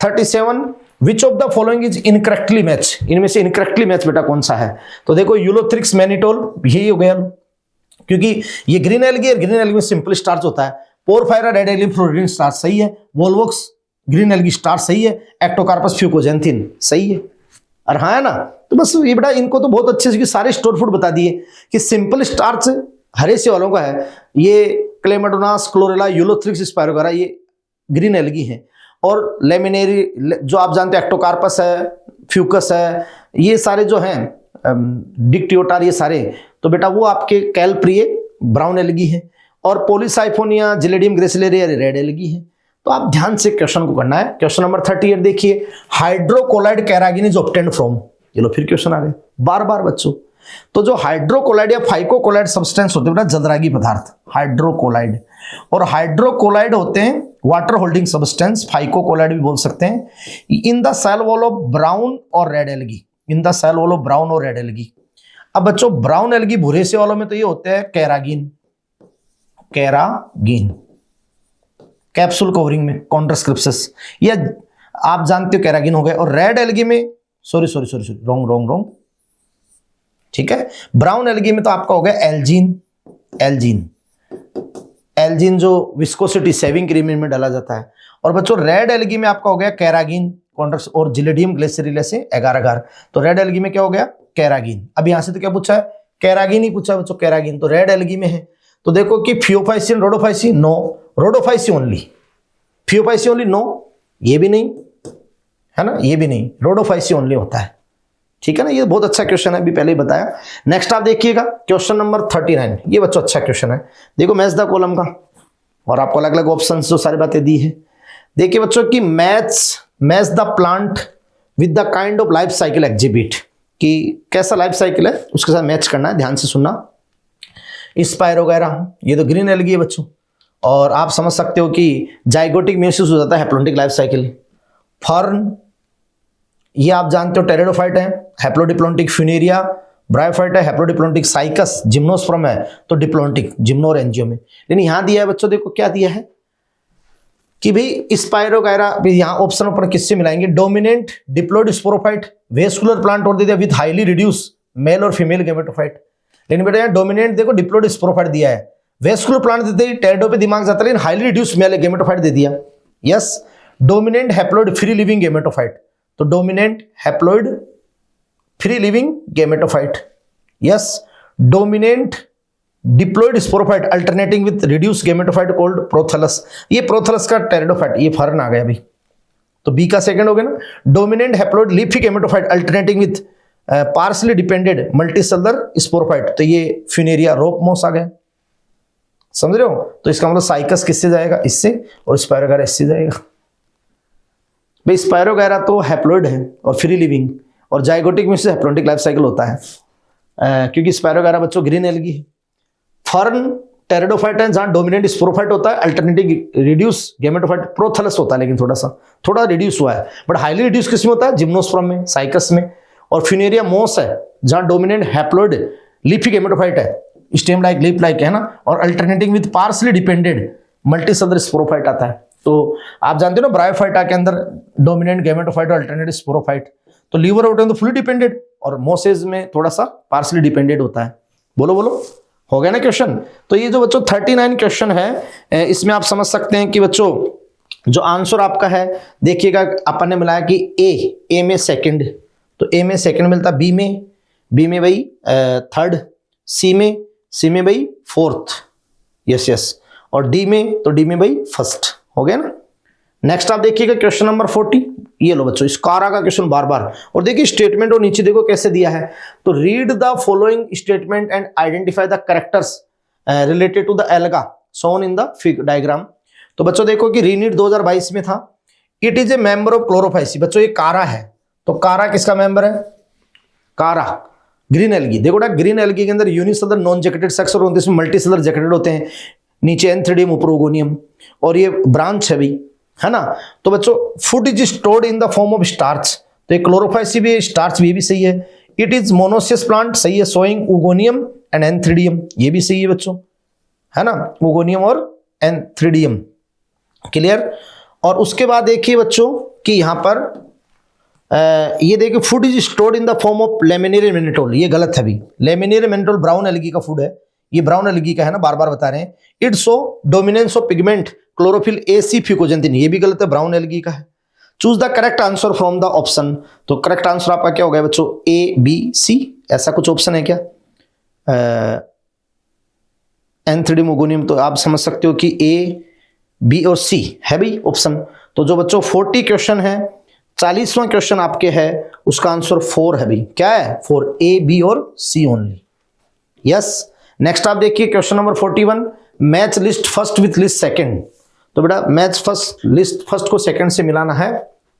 37, विच of the following is incorrectly match, इनमें से इनकरेक्टली मैच बेटा कौन सा है। तो देखो यूलोथ्रिक्स मैनिटोल, यही हो गया, क्योंकि ये ग्रीन एल्गी और ग्रीन एल्गी में सिंपल स्टार्च होता है। Porphyra red algae fluorine starch सही है, वोल्वोक्स ग्रीन एल्गी स्टार्च सही है, एक्टोकार्पस फ्यूकोजेंथिन सही है। और हाँ है ना, तो बस ये बेटा इनको तो बहुत अच्छे से सारे स्टोर फूड बता दिए कि सिंपल स्टार्च हरे से वालों का है, ये क्लेमेटोनास, क्लोरेला, यूलोथ्रिक्स स्पायरोगारा, ये ग्रीन एल्गी है। और लेमिनेरी जो आप जानते हैं एक्टोकार्पस है, फ्यूकस है, ये सारे जो हैं डिक्टियोटार, ये सारे तो बेटा वो आपके कैलप्रिय ब्राउन एल्गी है। और Polysiphonia, gelidium gracilaria red algae है। तो आप ध्यान से क्वेश्चन को करना है। क्वेश्चन नंबर 38 देखिए, hydrocolloid carrageen is obtained from, ये लो फिर क्वेश्चन आ गए बार बार बच्चों। तो जो हाइड्रोकोलाइड या फाइकोकोलाइड सब्सटेंस होते हैं बेटा जलरागी पदार्थ, हाइड्रोकोलाइड, और हाइड्रोकोलाइड होते हैं वाटर होल्डिंग सब्सटेंस, फाइकोकोलाइड भी बोल सकते हैं, in the cell wall of brown और red algae, in the cell wall of brown और रेड एल्गी। अब बच्चों ब्राउन एल्गी भूरे से वालों में तो ये होते हैं कैरागिन, कैरागिन कैप्सूल कवरिंग में कॉन्ट्रास्क्रिप्सिस, या आप जानते हो कैरागिन हो गए। और रेड एल्गी में सॉरी रॉन्ग, ठीक है, ब्राउन एल्गी में तो आपका हो गया एल्जीन जो विस्कोसिटी सेविंग क्रीम में डाला जाता है। और बच्चों रेड एल्गी में आपका हो गया कैरागिन कॉन्ट्रास्ट और जिलेडियम ग्लिसरील से एगार एगार। तो रेड एल्गी में क्या हो गया कैरागिन। अब यहां से तो क्या पूछा है, कैरागिन ही पूछा है बच्चों, कैरागिन तो रेड एल्गी में है। तो देखो कि फियोफाइसिन, रोडोफाइसिन नो, रोडोफाइसिन ओनली, फियोफाइसिन ओनली नो, ये भी नहीं है ना, ये भी नहीं, रोडोफाइसिन ओनली होता है। ठीक है ना, ये बहुत अच्छा क्वेश्चन है, अभी पहले ही बताया। नेक्स्ट आप देखिएगा क्वेश्चन नंबर 39, ये बच्चों अच्छा क्वेश्चन है। देखो मैच द कॉलम का, और आपको अलग अलग ऑप्शन जो सारी बातें दी है। देखिए बच्चों की match the plant with the kind of life cycle exhibit, कि कैसा लाइफ साइकिल है उसके साथ मैच करना है, ध्यान से सुनना। स्पायर वगैरह, ये तो ग्रीन एल्गी है बच्चों, और आप समझ सकते हो कि जाइगोटिक मेयोसिस हो जाता है, हैप्लोइडिक लाइफ साइकिल। फर्न, ये आप जानते हो टेरिडोफाइट है, हैप्लोडिप्लोंटिक फ्यूनेरिया, ब्रायोफाइट है, हैप्लोडिप्लोंटिक साइकस, जिम्नोस्पर्म है तो डिप्लोंटिक, जिम्नो और एंजियो में। लेकिन यहां दिया है बच्चों, देखो क्या दिया है कि भाई स्पायरो वगैरह, यहां ऑप्शन ऊपर किससे मिलाएंगे, dominant diploid sporophyte, vascular plant और दे दिया विद हाईली रिड्यूस मेल और फीमेल गेमेटोफाइट। लेकिन बेटा यहाँ डोमिनेंट देखो डिप्लोइड स्पोरोफाइट दिया है, वेस्कुलर प्लांट देते ही टेरिडो पे दिमाग जाता है, लेकिन हाईली रिड्यूस मेल गेमेटोफाइट दे दिया। Yes, dominant haploid free living gametophyte, तो dominant haploid free living gametophyte. Yes, dominant diploid sporophyte alternating with reduce gametophyte called prothallus, ये प्रोथैलस का टेरिडोफाइट, ये फर्न आ गया अभी, तो बी का सेकंड हो गया ना। Dominant haploid leafy gametophyte alternating with partially depended multicellular sporophyte, तो ये फ्यूनेरिया रोपमोस आ गया, समझ रहे हो। तो इसका मतलब साइकस किससे जाएगा, इससे, और स्पायरोगारा इससे जाएगा। भाई स्पायरोगारा तो हैप्लोइड है और फ्री लिविंग, और जाइगोटिक में से हैप्लोइडिक लाइफ साइकिल होता है, क्योंकि स्पायरोगारा बच्चों ग्रीन एल्गी है। फर्न टेरिडोफाइट है जहां डोमिनेंट स्पोरोफाइट होता है, अल्टरनेटिव रिड्यूस गेमेटोफाइट प्रोथैलस होता है, लेकिन थोड़ा रिड्यूस हुआ है, बट हाईली रिड्यूस किसमें होता है, जिम्नोस्पर्म में, साइकस में। और फ्यूनेरिया मोस है जहां डोमिनेंट हैप्लोइड लीफी गेमेटोफाइट है, स्टेम लाइक, लीफ लाइक है ना, और alternating with partially depended multicellular sporophyte आता है। तो आप जानते हो ना ब्रायोफाइटा के अंदर डोमिनेंट गेमेटोफाइट और अल्टरनेटिव स्पोरोफाइट, तो लीवर आउट तो फुली डिपेंडेड, और मोसेज में थोड़ा सा पार्सली डिपेंडेड होता है। बोलो बोलो, हो गया ना क्वेश्चन। तो ये जो बच्चों 39 क्वेश्चन है, इसमें आप समझ सकते हैं कि बच्चों जो आंसर आपका है, देखिएगा अपन ने मिलाया कि ए में सेकंड, तो ए में सेकंड मिलता, बी में भाई थर्ड, सी में भाई फोर्थ, यस, और डी में भाई फर्स्ट। हो गया ना। नेक्स्ट आप देखिएगा क्वेश्चन नंबर 40, ये लो बच्चों स्कारा का क्वेश्चन बार, और देखिए स्टेटमेंट और नीचे देखो कैसे दिया है। तो read the following statement and identify the characters related to the alga shown in the diagram. तो बच्चों देखो कि रीनीट 2022 में था। It is a member of chlorophyceae, बच्चों ये कारा है, तो कारा किसका मेंबर है? कारा ग्रीन एल्गी। देखो ना ग्रीन एल्गी के अंदर यूनिसेलर नॉन जैकेटेड सेक्स और इसमें मल्टी सेलर जैकेटेड होते हैं, नीचे एंथ्रेडियम ऊपर ओगोनियम, और ये ब्रांच है भाई, है ना। तो बच्चों food is stored in the form of starch, तो ये क्लोरोफाइसी भी स्टार्च भी सही है। इट इज मोनोसियस प्लांट, सही है, सोइंग ओगोनियम एंड एंथ्रेडियम, ये भी सही है बच्चों, है ना, ओगोनियम और एंथ्रेडियम, क्लियर। और उसके बाद देखिए बच्चों कि यहां पर ये देखिए food is stored in the form of laminarin mannitol, ये गलत है भाई। लेमिनेरियम मेनिटोल ब्राउन एल्गी का फूड है, ये ब्राउन एल्गी का है ना, बार बार बता रहे हैं। It show dominance of pigment chlorophyll A C fucoxanthin, ये भी गलत है, ब्राउन एल्गी का है। Choose the correct answer from the option, तो करेक्ट आंसर आपका क्या हो गया बच्चों? ए बी सी, ऐसा कुछ ऑप्शन है क्या? एंथ्रेडियम ओगोनियम, तो आप समझ सकते हो कि ए बी और सी है भाई ऑप्शन। तो जो बच्चों 40 क्वेश्चन है, 40वां क्वेश्चन आपके है, उसका आंसर 4 है भाई। क्या है? 4, ए बी और सी ओनली, यस। नेक्स्ट आप देखिए question number 41, match list first with list second. तो बेटा मैच फर्स्ट लिस्ट फर्स्ट को सेकंड से मिलाना है,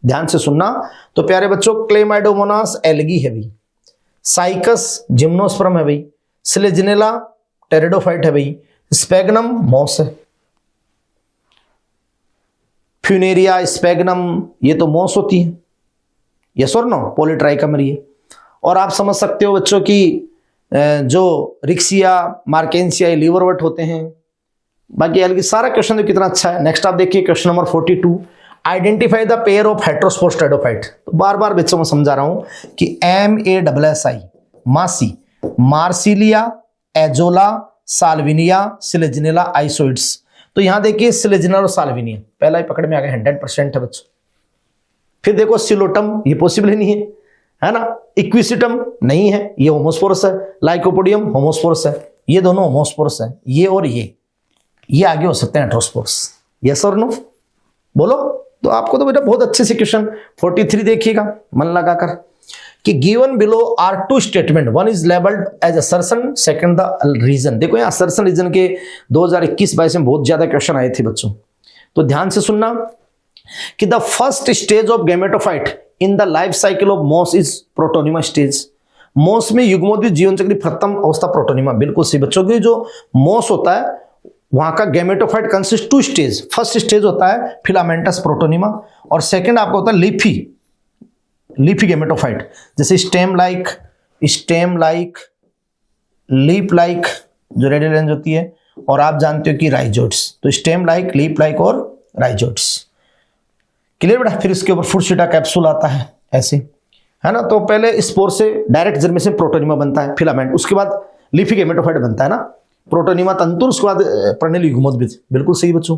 ध्यान से सुनना। तो प्यारे बच्चों क्लेमाइडोमोनास एल्गी है भाई, साइकस जिम्नोस्पर्म है भाई, स्लेजिनेला टेरिडोफाइट है भाई, स्पेगनम मॉस है, फ्यूनेरिया स्पेगनम ये तो मॉस होती है, यस और नो, पॉलीट्राइकम ये। और आप समझ सकते हो बच्चों कि जो रिक्सिया मार्केंसिया लीवरवट होते हैं। बाकी एल्गी सारा क्वेश्चन तो कितना अच्छा है। नेक्स्ट आप देखिए question number 42, identify the pair of heterospore pteridophyte. तो बार बार बच्चों में समझा रहा हूं कि MASSI मासी, मार्सिलिया, एजोला, साल्विनिया, सिलेजिनेला, आइसोइड्स। तो यहां देखिए सिलेजिना और साल्विनिया पहला ही पकड़ में आ गया, 100% है बच्चों। फिर देखो सिलोटम, ये पॉसिबल ही नहीं है ना। इक्विसिटम नहीं है, ये होमोस्पोरस है। लाइकोपोडियम होमोस्पोरस है, ये दोनों होमोस्पोरस है। ये और ये आगे हो सकते हैं हेट्रोस्पोरस, यस और नो, बोलो। तो आपको तो बेटा बहुत अच्छे से क्वेश्चन 43 देखिएगा मन लगाकर कि given below are two statement, one is labelled as assertion, second the reason. देखो यहाँ असर्शन रीजन के 2021-22 में बहुत ज्यादा क्वेश्चन आए थे बच्चों, तो ध्यान से सुनना कि the first stage of gametophyte in the life cycle of moss is protonema stage. Moss में युग्मोद्भिद जीवन चक्र की प्रथम अवस्था प्रोटोनिमा, बिल्कुल सही बच्चों। की जो मॉस होता है वहां का gametophyte consist 2 stage. First stage होता है फिलामेंटस प्रोटोनिमा, और सेकंड आपका होता है लीफी गैमेटोफाइट, जैसे स्टेम लाइक, लीप लाइक जो रेडियल रेंज होती है, और आप जानते हो कि राइजोइड्स। तो स्टेम लाइक, लीप लाइक और राइजोइड्स, क्लियर बेटा। फिर इसके ऊपर फुरसीटा कैप्सूल आता है, ऐसे है ना। तो पहले स्पोर से डायरेक्ट जर्मिनेशन प्रोटोनिमा बनता है फिलामेंट, उसके बाद लीफी गैमेटोफाइट बनता है ना, प्रोटोनिमा तंतुर, उसके बाद पर्णिल युग्मोद्भिद, बिल्कुल सही बच्चों।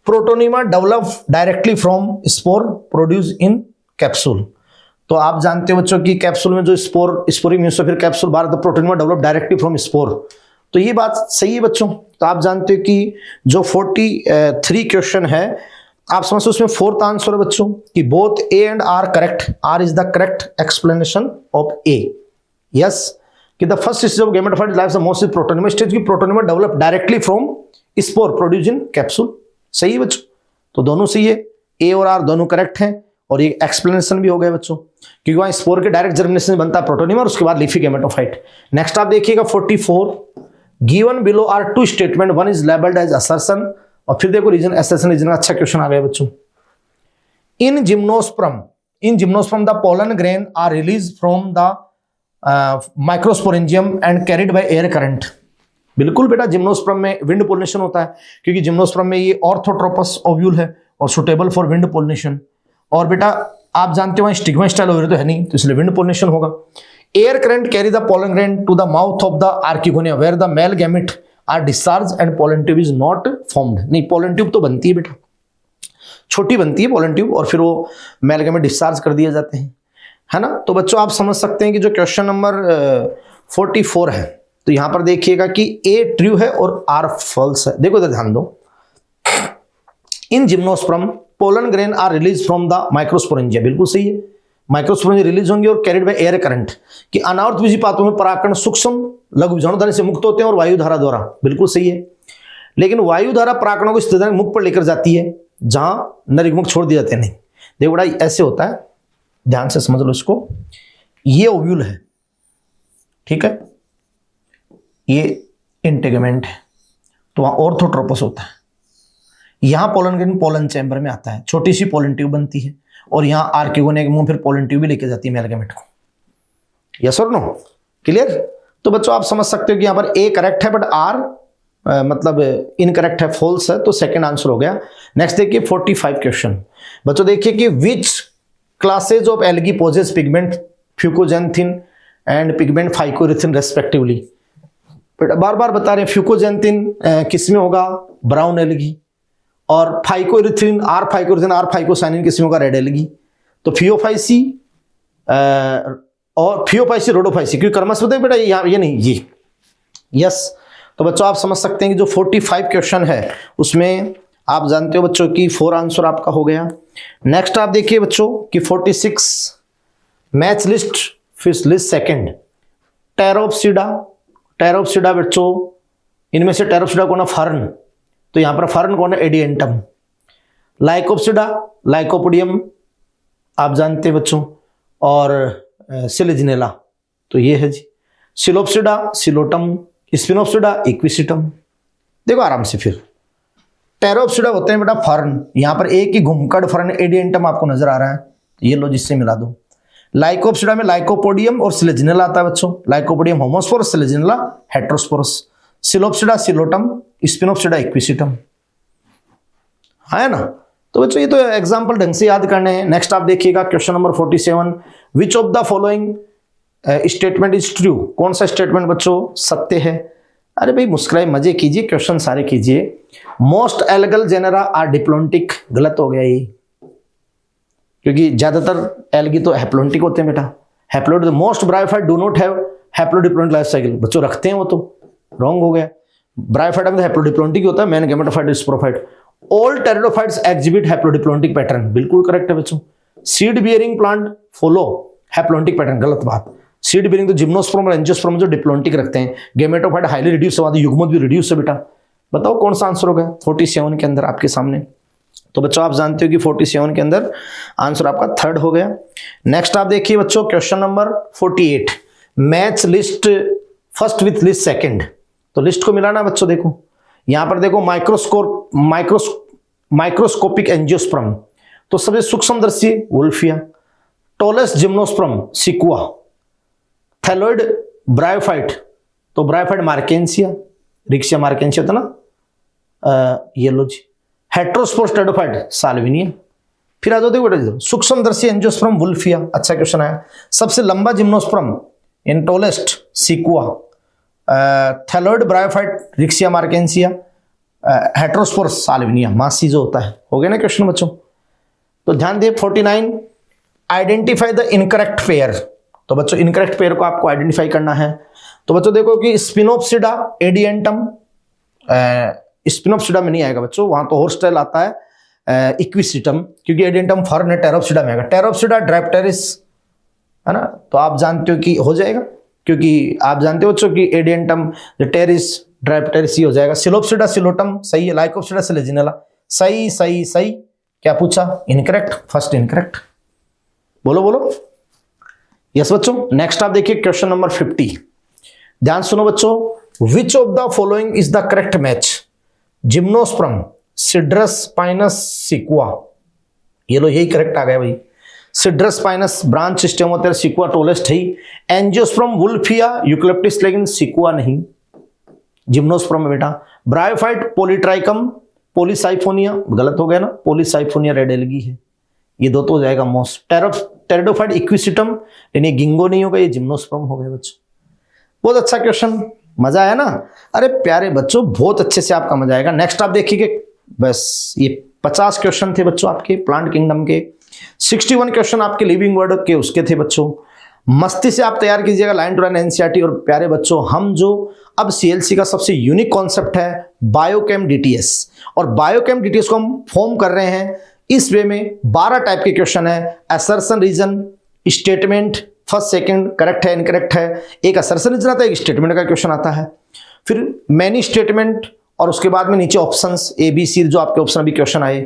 Protonema develop directly from spore produce in capsule. तो आप जानते हो बच्चों कि कैप्सूल में जो स्पोरिंग मीन्स फिर कैप्सूल बाहर, the protonema develop directly from spore. तो ये बात सही है बच्चों। तो आप जानते हो कि जो 43 क्वेश्चन है आप समझते हो उसमें 4th आंसर है बच्चों कि both A and R correct, R is the correct explanation of A, yes. कि the first stage of gametophyte life the moss is protonema stage, की protonema develop directly from spore produce in capsule, सही है बच्चों। तो दोनों सही है, ए और आर दोनों करेक्ट हैं, और ये एक्सप्लेनेशन भी हो गया बच्चों, क्योंकि वहां स्पोर के डायरेक्ट जर्मिनेशन बनता है प्रोटोनिमा और उसके बाद लीफी गैमेटोफाइट। नेक्स्ट आप देखिएगा 44, given below are 2 statement, one is labelled as assertion, और फिर देखो रीजन, असर्शन रीजन, अच्छा क्वेश्चन आ गया बच्चों। In gymnosperm the pollen grain are release from the microsporangium and carried by air current. बिल्कुल बेटा, जिम्नोस्पर्म में विंड पोलिनेशन होता है, क्योंकि जिम्नोस्पर्म में ये ऑर्थोट्रोपस ओव्यूल है और सुटेबल फॉर विंड पोलिनेशन। और बेटा आप जानते हो स्टिग्मा स्टाइल ओव्यूल तो है नहीं, तो इसलिए विंड पोलिनेशन होगा। Air current carry the pollen grain to the mouth of the archegonia where the male gamete are discharge and pollen tube is not formed. नहीं, पोलन ट्यूब तो बनती है बेटा, छोटी बनती है पोलन ट्यूब, और फिर वो मेल गैमेट डिस्चार्ज कर दिए जाते हैं, है ना। तो बच्चों आप समझ सकते हैं कि जो क्वेश्चन नंबर 44 है, तो यहां पर देखिएगा कि ए ट्रू है और आर फॉल्स है। देखो इधर ध्यान दो, in gymnosperm pollen grain are release from the microsporangia, बिल्कुल सही है, माइक्रोस्पोरेंजिया रिलीज होंगे और कैरिड बाय एयर करंट, कि अनावर्त बीजी पात्रों में परागकण सूक्ष्म लघु बीजाणुधानी से मुक्त होते हैं और वायुधारा द्वारा, बिल्कुल सही है। लेकिन वायुधारा परागकणों को स्थिति मुख पर लेकर जाती है जहां नरयुग्मक छोड़ दिए जाते हैं। नहीं, देखो बड़ा ऐसे होता है, ध्यान से समझ लो इसको, ये ओव्यूल है, ठीक है, ये इंटेगमेंट है, तो वहां ऑर्थोट्रोपस होता है, यहां पोलन ग्रेन पोलन चैम्बर में आता है, छोटी सी पोलन ट्यूब बनती है, और यहां आर्किगोनिया के मुंह फिर पोलन ट्यूब भी लेके जाती है मेल गैमेट को। यस और नो, क्लियर। तो बच्चों आप समझ सकते हो कि यहां पर ए करेक्ट है बट आर मतलब इनकरेक्ट है, फॉल्स है, तो सेकंड आंसर हो गया। नेक्स्ट देखिए 45 क्वेश्चन। बच्चों देखिए कि which classes of algae possess pigment fucoxanthin and pigment phycoerythrin respectively. बार बार बता रहे हैं, फ्यूकोजेंथिन किस में होगा, ब्राउन एल्गी, और फाइकोरिथिन आर फाइकोसाइनिन किस में होगा, रेड एल्गी। तो फियोफाइसी और फियोफाइसी रोडोफाइसी, क्योंकि कर्मस बताइए बेटा ये नहीं, ये यस। तो बच्चों आप समझ सकते हैं कि जो 45 क्वेश्चन है उसमें आप जानते हो बच्चों की 4 आंसर आपका हो गया। नेक्स्ट आप देखिए बच्चों कि 46 match list fish list second, Pteropsida बच्चों, इनमें से टेरोप्सिडा कौन है, फर्न, तो यहां पर फर्न कौन है, एडिएंटम। लाइकोप्सिडा लाइकोपोडियम आप जानते हैं बच्चों, और सिलेजिनेला, तो ये है जी। Psilopsida Psilotum, sphenopsida equisetum. देखो आराम से, फिर टेरोप्सिडा होते हैं बेटा फर्न, यहां पर एक ही घुमकड़ फर्न एडिएंटम आपको नजर आ रहा है, ये लो जिससे मिला दो। लाइकोप्सिडा में लाइकोपोडियम और सिलेजिनेला आता है बच्चों, Lycopodium homosporous, Selaginella heterosporous. Psilopsida Psilotum, sphenopsida Equisetum, है ना। तो बच्चों ये तो एग्जांपल ढंग से याद करने हैं। नेक्स्ट आप देखिएगा question number 47, which of the following statement is true. कौन सा स्टेटमेंट बच्चों सत्य है। अरे भाई मुस्कुराए मजे कीजिए, क्वेश्चन सारे कीजिए। मोस्ट एल्गल जेनेरा आर डिप्लोंटिक, गलत हो गया ये, क्योंकि ज्यादातर एल्गी तो हैप्लोंटिक होते हैं बेटा। Haploid most bryophyte do not have haplodiploid life cycle, बच्चों रखते हैं वो, तो रॉन्ग हो गया। ब्रायोफाइट में हैप्लोडिप्लोंटिक होता है, main gametophyte sporophyte. All pteridophytes exhibit haplodiplontic pattern, बिल्कुल करेक्ट है बच्चों। Seed bearing plant follow haplontic pattern, गलत बात। सीड बियरिंग तो जिम्नोस्पर्म और एंजियोस्पर्म जो डिप्लोंटिक रखते हैं। गैमेटोफाइट हाईली रिड्यूस है, युग्मक भी रिड्यूस है बेटा। बताओ कौन सा आंसर होगा 47 के अंदर आपके सामने। तो बच्चों आप जानते हो कि 47 के अंदर आंसर आपका थर्ड हो गया। नेक्स्ट आप देखिए बच्चों question number 48, match list first with list second. तो लिस्ट को मिलाना बच्चों, देखो यहां पर देखो माइक्रोस्कोपिक एंजियोस्पर्म, तो सबसे सूक्ष्मदर्शी Wolffia. Tallest gymnosperm Sequoia. Thalloid bryophyte, तो ब्रायोफाइट मार्केंसिया, रिक्सिया मार्केंसिया था ना, ये लो जी। Heterospore स्टेडोफाइट Salvinia. फिर आ जाओ देखो सूक्ष्मदर्शी एंजियोस्पर्म वुल्फिया, अच्छा क्वेश्चन आया। सबसे लंबा gymnosperm in tallest Sequoia. Thalloid bryophyte Riccia Marchantia. Heterospore Salvinia, मासी जो होता है। हो गया ना क्वेश्चन बच्चों। तो ध्यान दिए 49, आइडेंटिफाई द इनकरेक्ट पेयर। तो बच्चों इनकरेक्ट पेयर को आपको आइडेंटिफाई करना है। तो बच्चों देखो कि स्पिनोप्सिडा एडिएंटम, स्पिनोप्सिडा में नहीं आएगा बच्चों, वहां तो हॉर्सटेल आता है इक्विसिटम, क्योंकि एडिएंटम फर्न है, टेरोप्सिडा में आएगा। टेरोप्सिडा ड्राइप्टेरिस, है ना, तो आप जानते हो कि हो जाएगा, क्योंकि आप जानते हो बच्चों कि एडिएंटम टेरिस ड्राइप्टेरिस ही हो जाएगा। सिलोप्सिडा सिलोटम सही है। लाइकोप्सिडा सिलेजिनेला सही सही सही। क्या पूछा, इनकरेक्ट, फर्स्ट इनकरेक्ट। बोलो बोलो यस बच्चों। नेक्स्ट आप देखिए क्वेश्चन नंबर 50, ध्यान सुनो बच्चों। Which of the following is the correct match. Gymnosperm Cedrus Pinus Sequoia, ये लो यही करेक्ट आ गया भाई। सिड्रस पाइनस ब्रांच सिस्टम होता है, सिकुआ टोलेस्ट है। एंजियोस्पर्म वुल्फिया यूकलिप्टिस, लेकिन सिकुआ नहीं, जिम्नोस्पर्म में बेटा। ब्रायोफाइट पॉलीट्राइकम पॉलीसाइफोनिया, गलत हो गया ना, पॉलीसाइफोनिया रेड एल्गी है, ये दो तो हो जाएगा मोस्ट। टेरिडोफाइट इक्विसिटम, यानी गिंगो नहीं होगा, ये जिम्नोस्पर्म हो गया बच्चों। बहुत अच्छा क्वेश्चन, मजा आया ना? अरे प्यारे बच्चों, बहुत अच्छे से आपका मजा आएगा। नेक्स्ट आप देखिए, बस ये 50 क्वेश्चन थे बच्चों आपके प्लांट किंगडम के, 61 क्वेश्चन आपके लिविंग वर्ड के उसके थे बच्चों। मस्ती से आप तैयार कीजिएगा लाइन टू लाइन एनसीईआरटी। और प्यारे बच्चों, हम जो अब सीएलसी का सबसे यूनिक कॉन्सेप्ट है बायोकेम डीटीएस, और बायोकेम डीटीएस को हम फॉर्म कर रहे हैं इस वे में। 12 टाइप के क्वेश्चन है, assertion reason, statement, first second, correct है इनकरेक्ट है, एक असर्शन रीजन आता है, एक स्टेटमेंट का क्वेश्चन आता है, फिर मैनी स्टेटमेंट, और उसके बाद में नीचे ऑप्शंस ए बी सी जो आपके ऑप्शन अभी क्वेश्चन आए,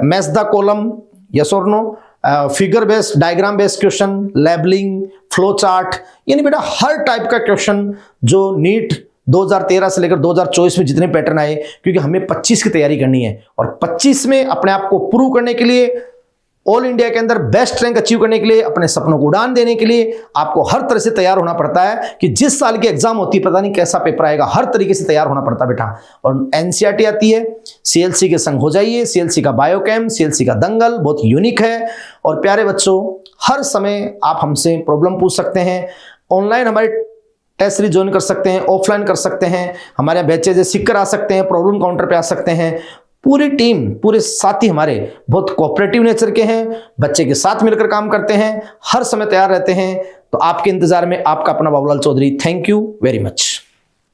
मैच द कॉलम, यस और no, figure based, diagram based question, labelling, flow chart, यानी बेटा हर टाइप का क्वेश्चन जो नीट 2013 से लेकर 2024 में जितने पैटर्न आए, क्योंकि हमें 25 की तैयारी करनी है, और 25 में अपने आप को प्रूव करने के लिए, ऑल इंडिया के अंदर बेस्ट रैंक अचीव करने के लिए, अपने सपनों को उड़ान देने के लिए आपको हर तरह से तैयार होना पड़ता है। कि जिस साल की एग्जाम होती है पता नहीं कैसा पेपर आएगा, हर तरीके से तैयार होना पड़ता है बेटा। और एनसीईआरटी आती है, सीएलसी के संग हो जाइए, सीएलसी का बायोकेम, सीएलसी का दंगल बहुत यूनिक है। और प्यारे बच्चों, हर समय आप हमसे प्रॉब्लम पूछ सकते हैं, ऑनलाइन हमारे टेस्ट सीरीज ज्वाइन कर सकते हैं, ऑफलाइन कर सकते हैं, हमारे बैचेज सिक्कर आ सकते हैं, प्रॉब्लम काउंटर पे आ सकते हैं। पूरी टीम, पूरे साथी हमारे बहुत कोऑपरेटिव नेचर के हैं, बच्चे के साथ मिलकर काम करते हैं, हर समय तैयार रहते हैं। तो आपके इंतजार में आपका अपना Babulal Chaudhary. Thank you very much.